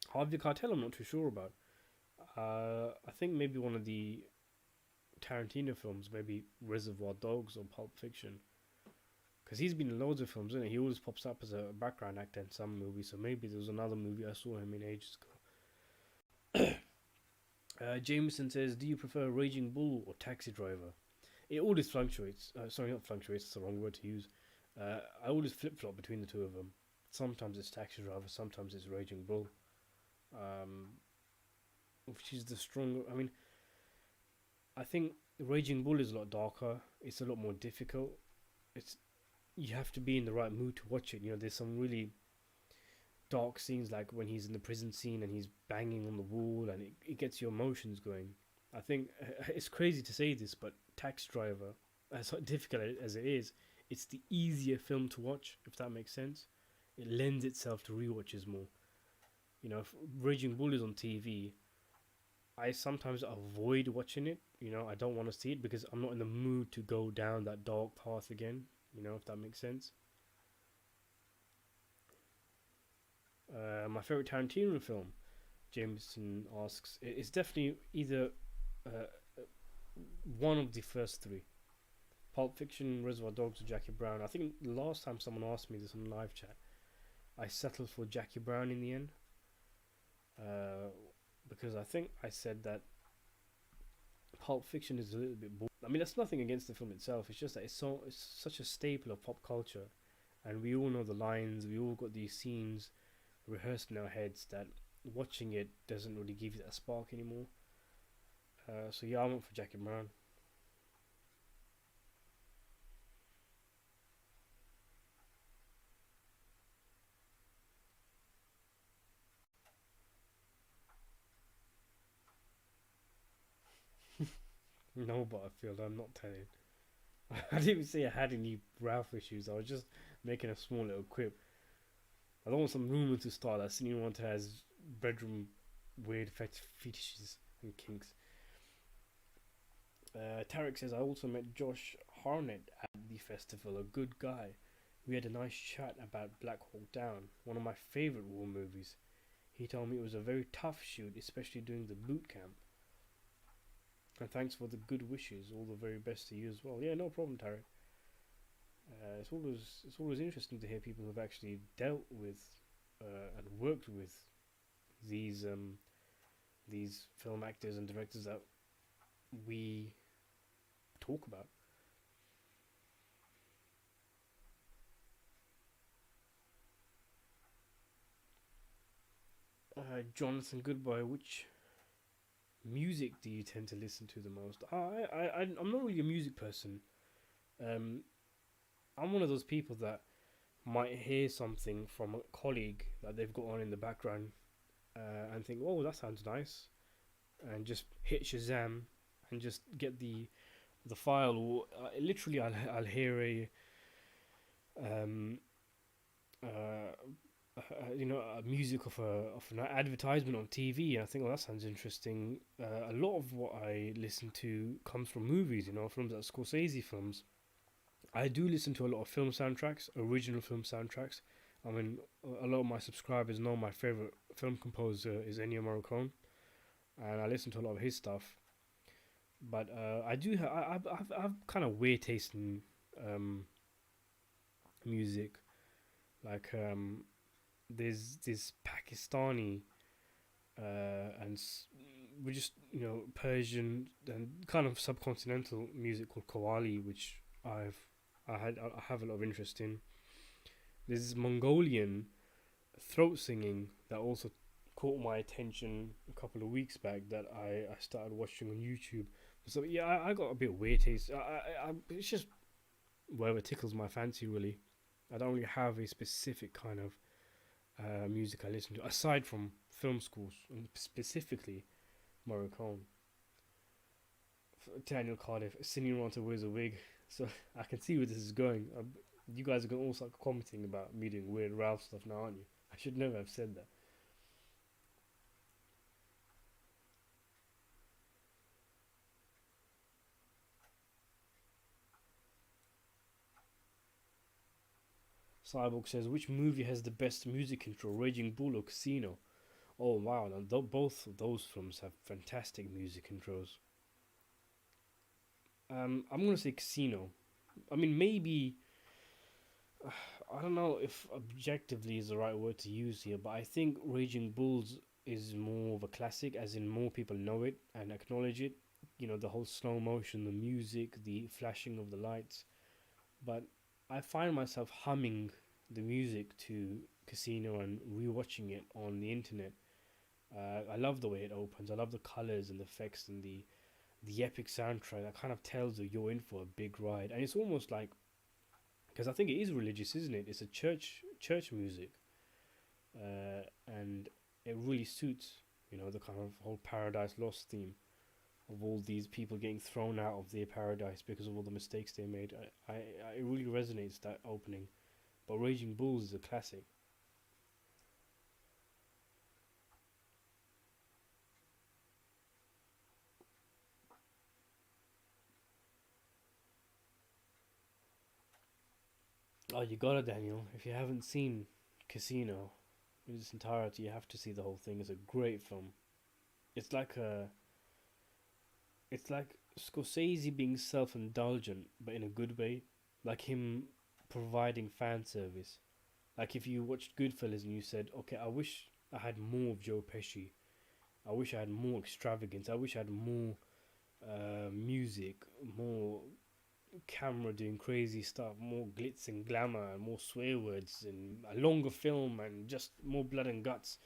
Harvey Keitel, I'm not too sure about. I think maybe one of the Tarantino films, maybe Reservoir Dogs or Pulp Fiction, because he's been in loads of films, isn't he? He always pops up as a background actor in some movies, so maybe there was another movie I saw him in ages ago. Jameson says, do you prefer Raging Bull or Taxi Driver? It always fluctuates. Sorry, not fluctuates, it's the wrong word to use. I always flip-flop between the two of them. Sometimes it's Taxi Driver, sometimes it's Raging Bull. Which is the stronger... I mean, I think Raging Bull is a lot darker. It's a lot more difficult. You have to be in the right mood to watch it. You know, there's some really dark scenes, like when he's in the prison scene and he's banging on the wall, and it gets your emotions going. I think it's crazy to say this, but Taxi Driver, as difficult as it is, it's the easier film to watch, if that makes sense. It lends itself to rewatches more. You know, if Raging Bull is on TV, I sometimes avoid watching it. You know, I don't want to see it because I'm not in the mood to go down that dark path again. You know, if that makes sense. My favorite Tarantino film, Jameson asks, it's definitely either one of the first three: Pulp Fiction, Reservoir Dogs, or Jackie Brown. I think the last time someone asked me this on live chat, I settled for Jackie Brown in the end, because I think I said that Pulp Fiction is a little bit boring. I mean, that's nothing against the film itself. It's just that it's such a staple of pop culture, and we all know the lines. We all got these scenes rehearsed in our heads that watching it doesn't really give you that spark anymore. So yeah, I went for Jackie Brown. No, but I feel I'm not telling. I didn't even say I had any Ralph issues. I was just making a small little quip. I don't want some rumor to start that Sinatra has bedroom weird fetishes and kinks. Tarek says, I also met Josh Harnett at the festival, a good guy. We had a nice chat about Black Hawk Down, one of my favourite war movies. He told me it was a very tough shoot, especially during the boot camp. And thanks for the good wishes. All the very best to you as well. Yeah, no problem, Tarek. It's always interesting to hear people who've actually dealt with and worked with these film actors and directors that we talk about. Jonathan Goodbye, which music do you tend to listen to the most? I'm not really a music person. Um, I'm one of those people that might hear something from a colleague that they've got on in the background, and think, "Oh, that sounds nice," and just hit Shazam and just get the file. Or literally, I'll hear um, a music of an advertisement on TV, and I think, "Oh, that sounds interesting." A lot of what I listen to comes from movies. You know, films like Scorsese films. I do listen to a lot of film soundtracks, original film soundtracks. I mean, a lot of my subscribers know my favorite film composer is Ennio Morricone, and I listen to a lot of his stuff. But I do I've kind of weird taste in music. Like there's this Pakistani and we just Persian and kind of subcontinental music called Qawwali, which I have a lot of interest in. There's this Mongolian throat singing that also caught my attention a couple of weeks back that I started watching on YouTube. So yeah, I got a bit weird taste. It's just whatever tickles my fancy, really. I don't really have a specific kind of music I listen to aside from film schools, and specifically Morricone. Daniel Cardiff, Sinatra wears a wig, so I can see where this is going. You guys are going to all start commenting about me doing weird Ralph stuff now, aren't you? should never have said that. Cyborg says, which movie has the best music intro, Raging Bull or Casino? Oh wow, now both of those films have fantastic music intros. I'm gonna say Casino. I mean, maybe I don't know if objectively is the right word to use here, but I think Raging Bulls is more of a classic, as in more people know it and acknowledge it. You know, the whole slow motion, the music, the flashing of the lights. But I find myself humming the music to Casino and rewatching it on the internet. I love the way it opens. I love the colors and the effects and the epic soundtrack that kind of tells you you're in for a big ride. And it's almost like, because I think it is religious, isn't it? It's a church music, and it really suits, you know, the kind of whole Paradise Lost theme of all these people getting thrown out of their paradise because of all the mistakes they made. It really resonates, that opening. But Raging Bulls is a classic. Oh, you got it, Daniel. If you haven't seen Casino in its entirety, you have to see the whole thing. It's a great film. It's like a, it's like Scorsese being self-indulgent, but in a good way. Like him providing fan service. Like if you watched Goodfellas and you said, "Okay, I wish I had more of Joe Pesci. I wish I had more extravagance. I wish I had more music, more camera doing crazy stuff, more glitz and glamour, and more swear words, and a longer film, and just more blood and guts."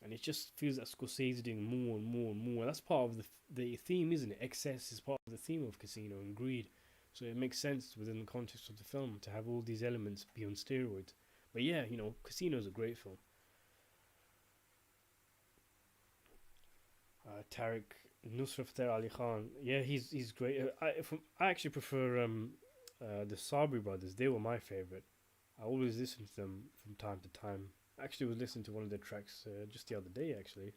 And it just feels that Scorsese doing more and more and more. That's part of the theme, isn't it? Excess is part of the theme of Casino and greed. So it makes sense within the context of the film to have all these elements be on steroids. But yeah, you know, Casino is a great film. Tariq Nusrat Ali Khan, yeah, he's great. I actually prefer the Sabri brothers. They were my favorite. I always listen to them from time to time. Actually, was listening to one of their tracks just the other day. Actually,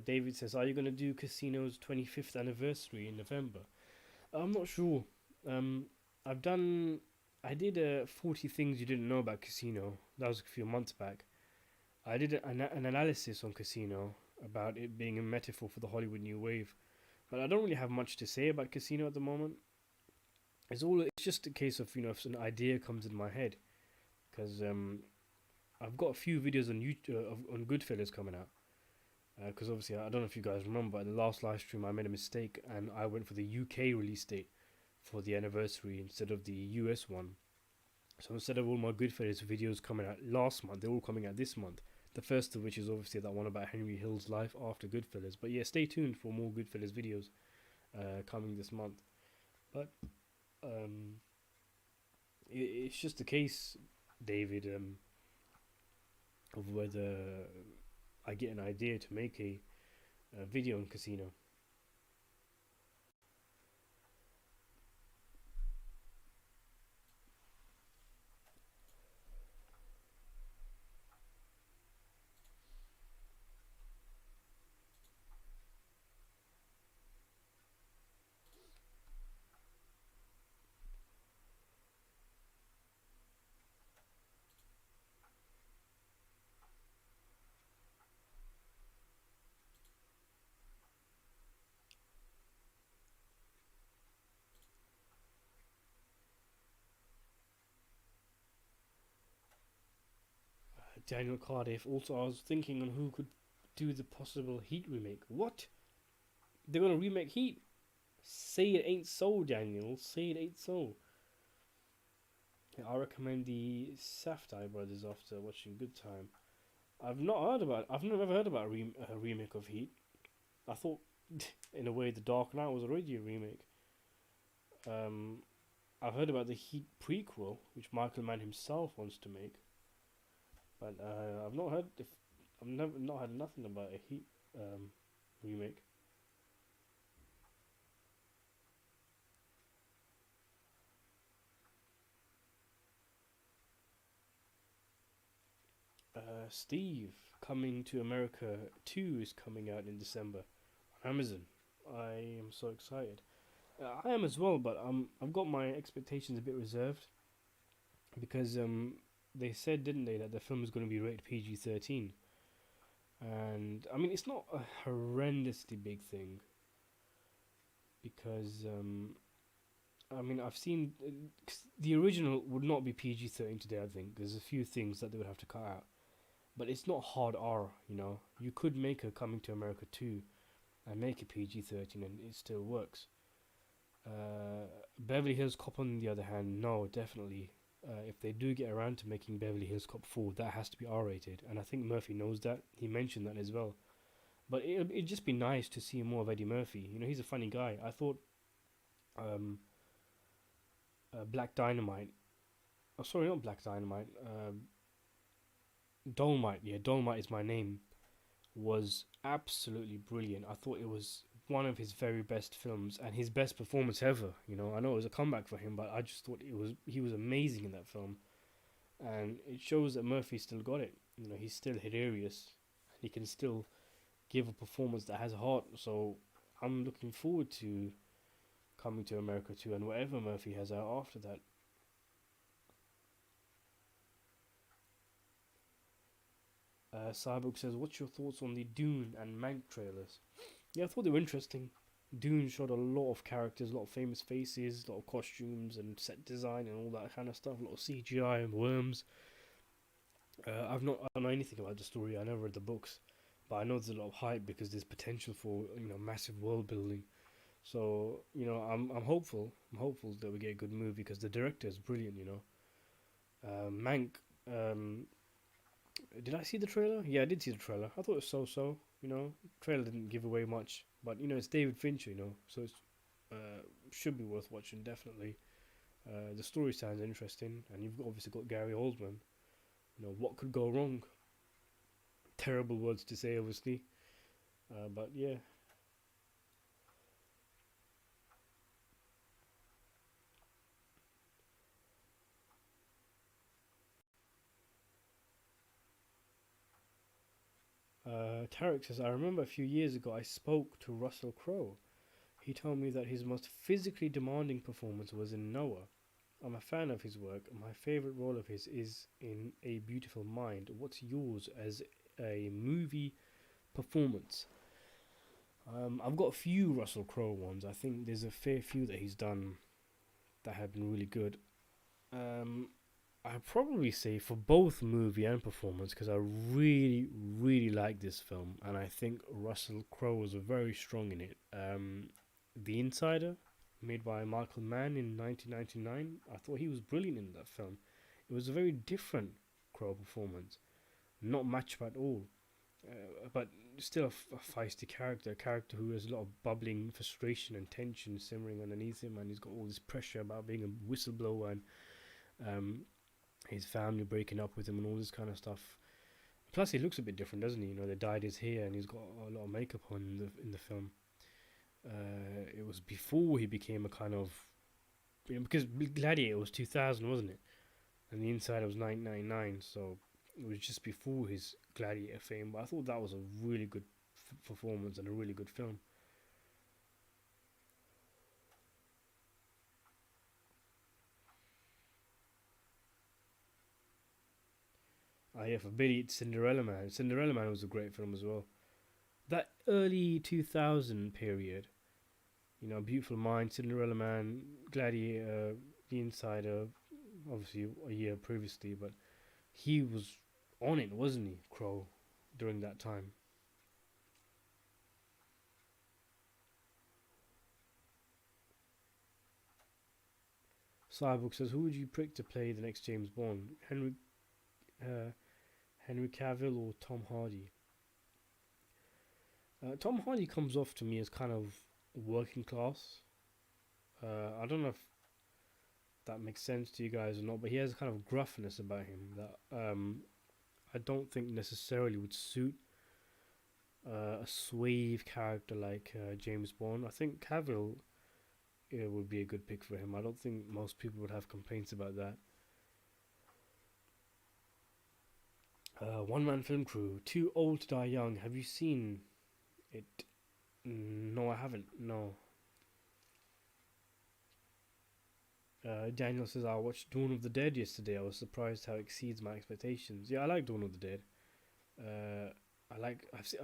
David says, "Are you gonna do Casino's 25th anniversary in November?" I'm not sure. Um, I've done. I did 40 things you didn't know about Casino. That was a few months back. I did an analysis on Casino about it being a metaphor for the Hollywood New Wave, but I don't really have much to say about Casino at the moment. It's just a case of, you know, if an idea comes in my head, because I've got a few videos on YouTube on Goodfellas coming out. Because obviously, I don't know if you guys remember, in the last live stream I made a mistake and I went for the UK release date for the anniversary instead of the US one. So instead of all my Goodfellas videos coming out last month, they're all coming out this month. The first of which is obviously that one about Henry Hill's life after Goodfellas. But yeah, stay tuned for more Goodfellas videos coming this month. But um, it's just the case, David, of whether I get an idea to make a video on Casino. Daniel Cardiff. Also, I was thinking on who could do the possible Heat remake. What? They're gonna remake Heat? Say it ain't so, Daniel. Say it ain't so. Yeah, I recommend the Safdie brothers after watching Good Time. I've not heard about. I've never heard about a remake of Heat. I thought, in a way, The Dark Knight was already a remake. Um, I've heard about the Heat prequel, which Michael Mann himself wants to make, but I've not heard if I've never not had nothing about a Heat remake. Steve, Coming to America 2 is coming out in December on Amazon. I am so excited. I am as well, but I've got my expectations a bit reserved because they said, didn't they, that the film is going to be rated PG-13, and I mean it's not a horrendously big thing because I mean I've seen 'cause the original would not be PG-13 today. I think there's a few things that they would have to cut out, but it's not hard R. You know, you could make a Coming to America 2 and make it PG-13 and it still works. Beverly Hills Cop, on the other hand, no, definitely. If they do get around to making Beverly Hills Cop 4, that has to be R rated. And I think Murphy knows that. He mentioned that as well. But it'd just be nice to see more of Eddie Murphy. You know, he's a funny guy. I thought um, Black Dynamite. Oh, sorry, not Black Dynamite. Dolomite. Yeah, Dolomite is my name. Was absolutely brilliant. I thought it was one of his very best films and his best performance ever. You know, I know it was a comeback for him, but I just thought he was amazing in that film, and it shows that Murphy still got it. You know, he's still hilarious. He can still give a performance that has heart. So I'm looking forward to Coming to America 2 and whatever Murphy has out after that. Cyborg says, "What's your thoughts on the Dune and Mank trailers?" Yeah, I thought they were interesting. Dune showed a lot of characters, a lot of famous faces, a lot of costumes and set design and all that kind of stuff. A lot of CGI and worms. I don't know anything about the story. I never read the books, but I know there's a lot of hype because there's potential for massive world building. So I'm hopeful. I'm hopeful that we get a good movie because the director is brilliant. Mank. Did I see the trailer? Yeah, I did see the trailer. I thought it was so. Trailer didn't give away much, but it's David Fincher. So it's should be worth watching definitely. The story sounds interesting, and you've obviously got Gary Oldman. What could go wrong? Terrible words to say, obviously, but yeah. Tarek says, I remember a few years ago I spoke to Russell Crowe. He told me that his most physically demanding performance was in Noah. I'm a fan of his work. My favorite role of his is in A Beautiful Mind. What's yours as a movie performance? I've got a few Russell Crowe ones. I think there's a fair few that he's done that have been really good. Um, I'd probably say for both movie and performance because I really, really like this film and I think Russell Crowe was very strong in it. The Insider, made by Michael Mann in 1999, I thought he was brilliant in that film. It was a very different Crowe performance, not matched at all, but still a feisty character, a character who has a lot of bubbling frustration and tension simmering underneath him, and he's got all this pressure about being a whistleblower and um, his family breaking up with him and all this kind of stuff. Plus, he looks a bit different, doesn't he? They dyed his hair and he's got a lot of makeup on in the film. It was before he became a kind of because Gladiator was 2000, wasn't it? And The Insider was 1999, so it was just before his Gladiator fame. But I thought that was a really good performance and a really good film. Yeah, for Billy, it's Cinderella Man. Cinderella Man was a great film as well. That early 2000 period, Beautiful Mind, Cinderella Man, Gladiator, The Insider, obviously a year previously, but he was on it, wasn't he, Crow, during that time? Cyborg says, who would you pick to play the next James Bond? Uh, Henry Cavill or Tom Hardy? Tom Hardy comes off to me as kind of working class. I don't know if that makes sense to you guys or not, but he has a kind of gruffness about him that I don't think necessarily would suit a suave character like James Bond. I think Cavill would be a good pick for him. I don't think most people would have complaints about that. One Man Film Crew, Too Old to Die Young. Have you seen it? No, I haven't. No. Daniel says I watched Dawn of the Dead yesterday. I was surprised how it exceeds my expectations. Yeah, I like Dawn of the Dead. Uh,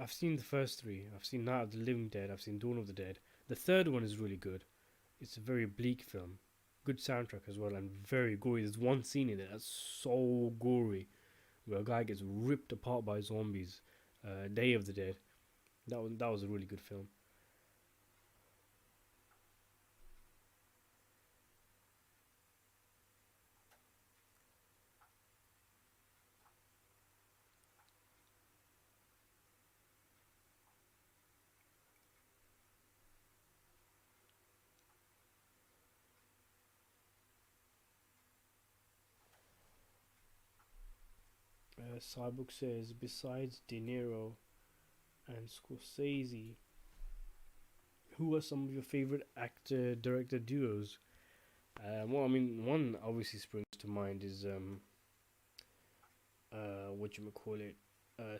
I've seen the first three. I've seen Night of the Living Dead. I've seen Dawn of the Dead. The third one is really good. It's a very bleak film. Good soundtrack as well, and very gory. There's one scene in it that's so gory, where a guy gets ripped apart by zombies. Day of the Dead. That was a really good film. Cyborg says besides De Niro and Scorsese, who are some of your favorite actor director duos? Well, I mean, one obviously springs to mind is what you call it,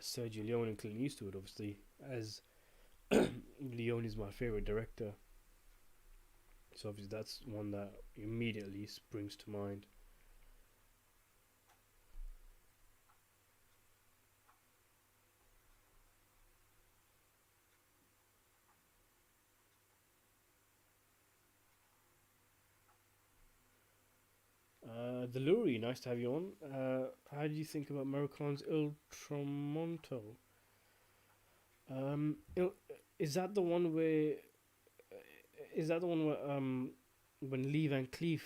Sergio Leone and Clint Eastwood. Obviously, as Leone is my favorite director, so obviously that's one that immediately springs to mind. Deluri, nice to have you on. How do you think about Morricone's Il Tramonto? Il, is that the one where? Is that the one where when Lee Van Cleef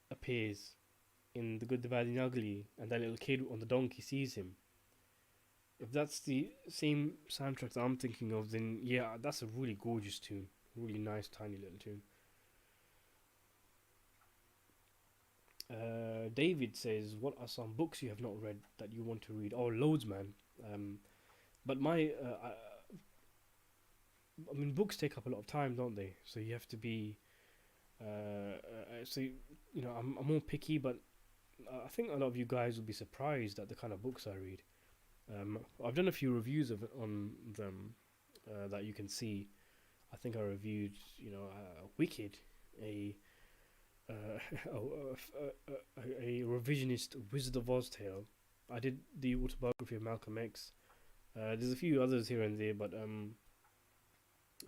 appears in The Good, the Bad, and the Ugly, and that little kid on the donkey sees him? If that's the same soundtrack that I'm thinking of, then yeah, that's a really gorgeous tune. Really nice, tiny little tune. David says, "What are some books you have not read that you want to read?" Oh, loads, man. Um, but I mean, books take up a lot of time, don't they? So you have to be, I'm more picky, but I think a lot of you guys will be surprised at the kind of books I read. I've done a few reviews of it on them that you can see. I think I reviewed, Wicked, a uh, a revisionist Wizard of Oz tale. I did the autobiography of Malcolm X. There's a few others here and there, but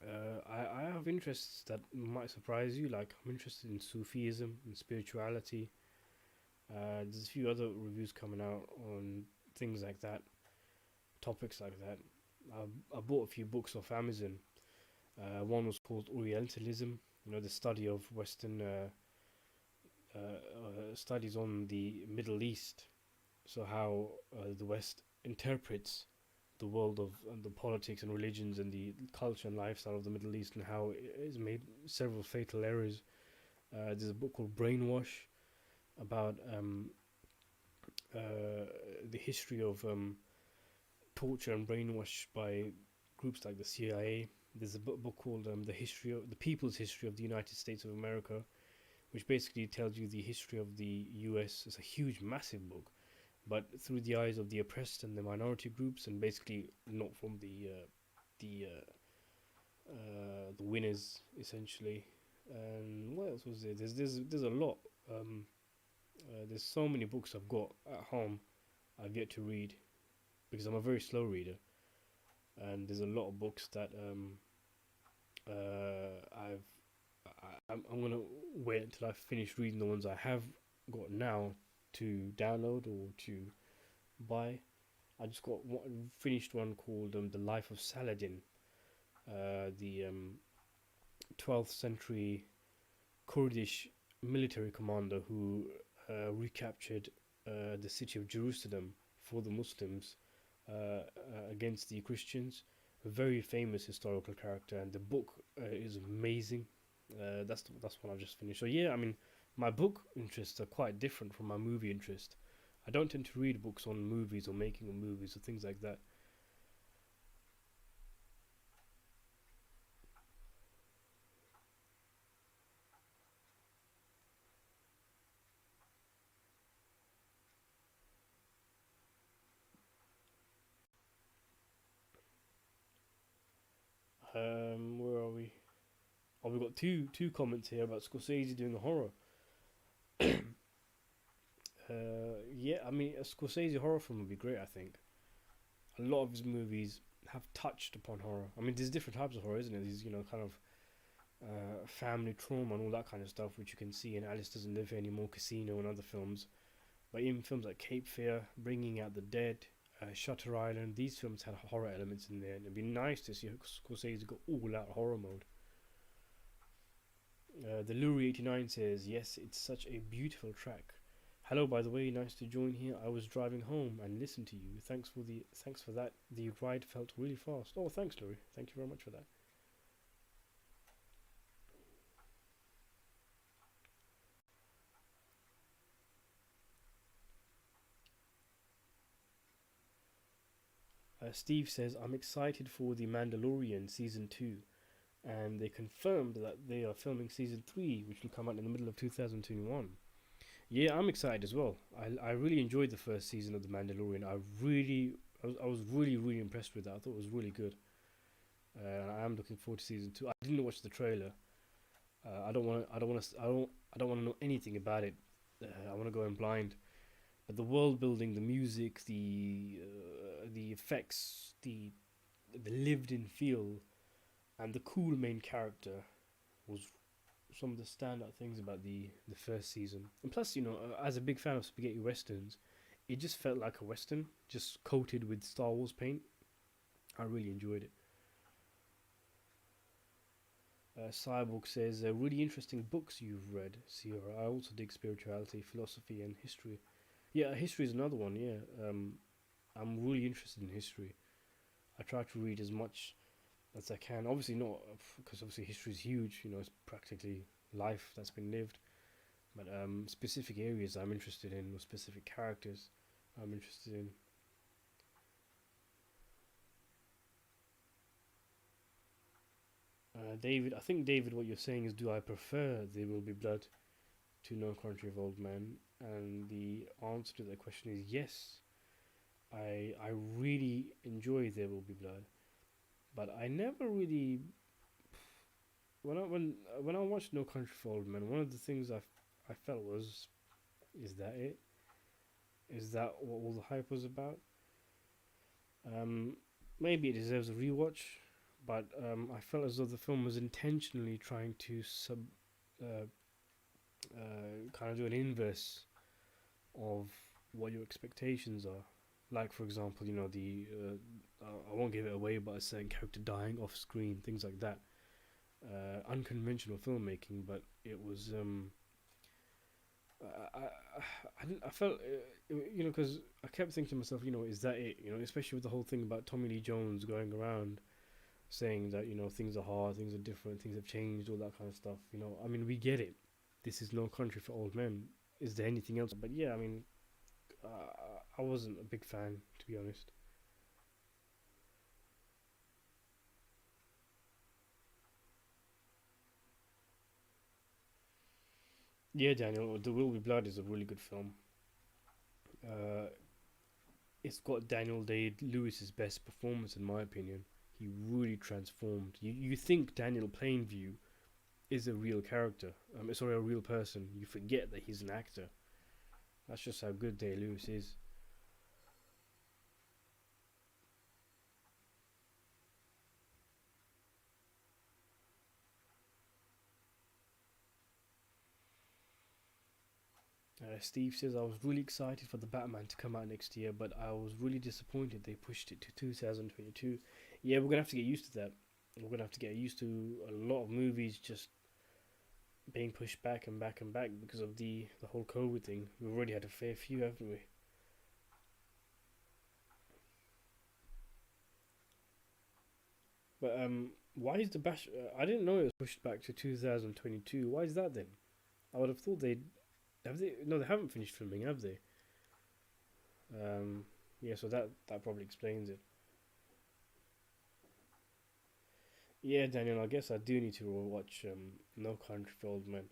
I have interests that might surprise you. Like I'm interested in Sufism and spirituality. There's a few other reviews coming out on things like that, topics like that. I bought a few books off Amazon. One was called Orientalism, the study of Western studies on the Middle East. So how the West interprets the world of the politics and religions and the culture and lifestyle of the Middle East, and how it has made several fatal errors. There's a book called Brainwash about the history of torture and brainwash by groups like the CIA. There's a book called the People's History of the United States of America, which basically tells you the history of the U.S. It's a huge, massive book, but through the eyes of the oppressed and the minority groups, and basically not from the the winners essentially. And what else was there? There's a lot. There's so many books I've got at home I've yet to read because I'm a very slow reader, and there's a lot of books that I've I'm gonna wait until I finish reading the ones I have got now to download or to buy. I just got one finished one called The Life of Saladin, the 12th century Kurdish military commander who recaptured the city of Jerusalem for the Muslims against the Christians. A very famous historical character, and the book is amazing. That's one I've just finished. So yeah, I mean, my book interests are quite different from my movie interest. I don't tend to read books on movies or making of movies or things like that. Where are we? Oh, we've got two comments here about Scorsese doing a horror. Yeah, I mean, a Scorsese horror film would be great. I think a lot of his movies have touched upon horror. I mean, there's different types of horror, isn't it? These, kind of family trauma and all that kind of stuff, which you can see in Alice Doesn't Live Here Anymore, Casino, and other films. But even films like Cape Fear, Bringing Out the Dead, Shutter Island, these films had horror elements in there, and it'd be nice to see Scorsese go all out horror mode. The Lurie89 says, yes, it's such a beautiful track. Hello, by the way, nice to join here. I was driving home and listened to you. Thanks for that. The ride felt really fast. Oh, thanks, Lurie. Thank you very much for that. Steve says, I'm excited for The Mandalorian Season 2. And they confirmed that they are filming Season 3, which will come out in the middle of 2021. Yeah, I'm excited as well. I really enjoyed the first season of The Mandalorian. I was really, really impressed with that. I thought it was really good. And I am looking forward to Season 2. I didn't watch the trailer. I don't want to know anything about it. I want to go in blind. But the world building, the music, the effects, the lived in feel, and the cool main character was some of the standout things about the first season. And plus, as a big fan of spaghetti westerns, it just felt like a western, just coated with Star Wars paint. I really enjoyed it. Cyborg says, really interesting books you've read, Sierra. I also dig spirituality, philosophy, and history. Yeah, history is another one, yeah. I'm really interested in history. I try to read as much as I can. Obviously not, because obviously history is huge. It's practically life that's been lived. But specific areas I'm interested in, or specific characters I'm interested in. David, I think David, what you're saying is, do I prefer There Will Be Blood to No Country for Old Men? And the answer to that question is yes. I really enjoy There Will Be Blood, but I never really when I watched No Country for Old Men, one of the things I felt was, is that it? Is that what all the hype was about? Um, Maybe it deserves a rewatch, but I felt as though the film was intentionally trying to uh, kind of do an inverse of what your expectations are. Like, for example, I won't give it away, but a certain character dying off screen, things like that. Unconventional filmmaking, but it was. I, I, I felt, because I kept thinking to myself, is that it? Especially with the whole thing about Tommy Lee Jones going around saying that things are hard, things are different, things have changed, all that kind of stuff. I mean, we get it. This is no country for old men. Is there anything else? But yeah, I mean, I wasn't a big fan, to be honest. Yeah, Daniel, The Will Be Blood is a really good film. Uh, it's got Daniel Day Lewis's best performance, in my opinion. He really transformed. You think Daniel Plainview is a real character. Sorry, a real person. You forget that he's an actor. That's just how good Day Lewis is. Steve says, I was really excited for the Batman to come out next year, but I was really disappointed they pushed it to 2022. Yeah, we're going to have to get used to that. We're going to have to get used to a lot of movies just being pushed back and back and back because of the whole COVID thing. We've already had a fair few, haven't we? But why is the bash? I didn't know it was pushed back to 2022. Why is that then? I would have thought they'd have they. No, they haven't finished filming, have they? Um, yeah, so that probably explains it. Yeah, Daniel, I guess I do need to watch No Country for Old Men.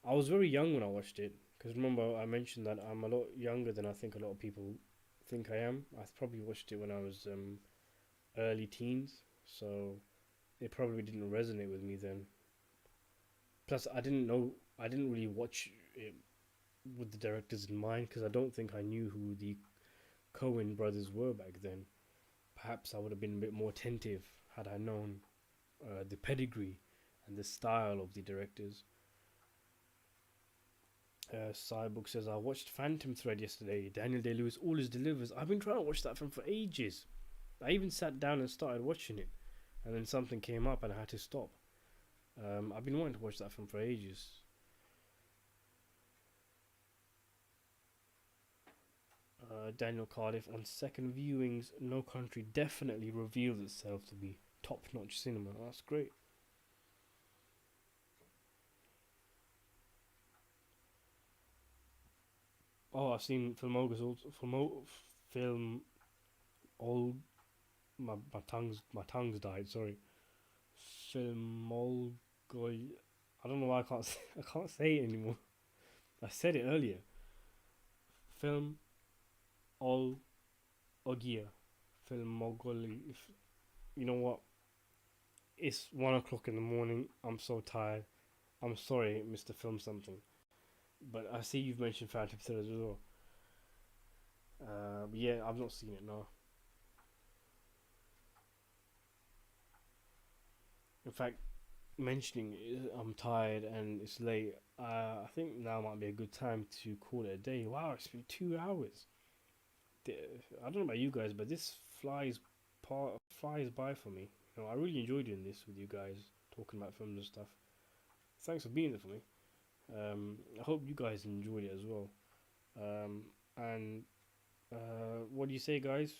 I was very young when I watched it, because remember I mentioned that I'm a lot younger than I think a lot of people think I am. I probably watched it when I was early teens, so it probably didn't resonate with me then. Plus, I didn't really watch it with the directors in mind because I don't think I knew who the Coen brothers were back then. Perhaps I would have been a bit more attentive had I known the pedigree and the style of the directors. Cyborg says, I watched Phantom Thread yesterday. Daniel Day Lewis always delivers. I've been trying to watch that film for ages. I even sat down and started watching it, and then something came up and I had to stop. I've been wanting to watch that film for ages. Daniel Cardiff, on second viewings, No Country definitely reveals itself to be top-notch cinema. That's great. Oh, I've seen Filmoga's also film all my tongue's died. Sorry, Filmolgoy. I don't know why I can't I can't say it anymore. I said it earlier. Film all Ogia. Filmogoli. You know what? It's 1 o'clock in the morning. I'm so tired. I'm sorry, Mr. Film Something. But I see you've mentioned Phantom Thread as well. But yeah, I've not seen it, no. In fact, mentioning I'm tired and it's late, I think now might be a good time to call it a day. Wow, it's been 2 hours. I don't know about you guys, but this flies by for me. You know, I really enjoy doing this with you guys, talking about films and stuff. Thanks for being there for me. I hope you guys enjoyed it as well. And what do you say, guys?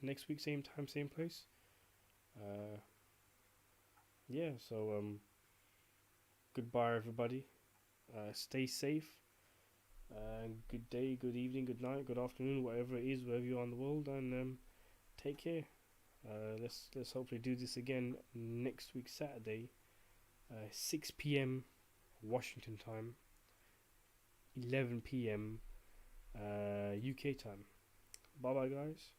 Next week, same time, same place. Uh, yeah. So goodbye, everybody. Stay safe. Good day, good evening, good night, good afternoon, whatever it is, wherever you are in the world, and take care. Let's hopefully do this again next week, Saturday, 6 p.m. Washington time, 11 p.m. UK time. Bye bye, guys.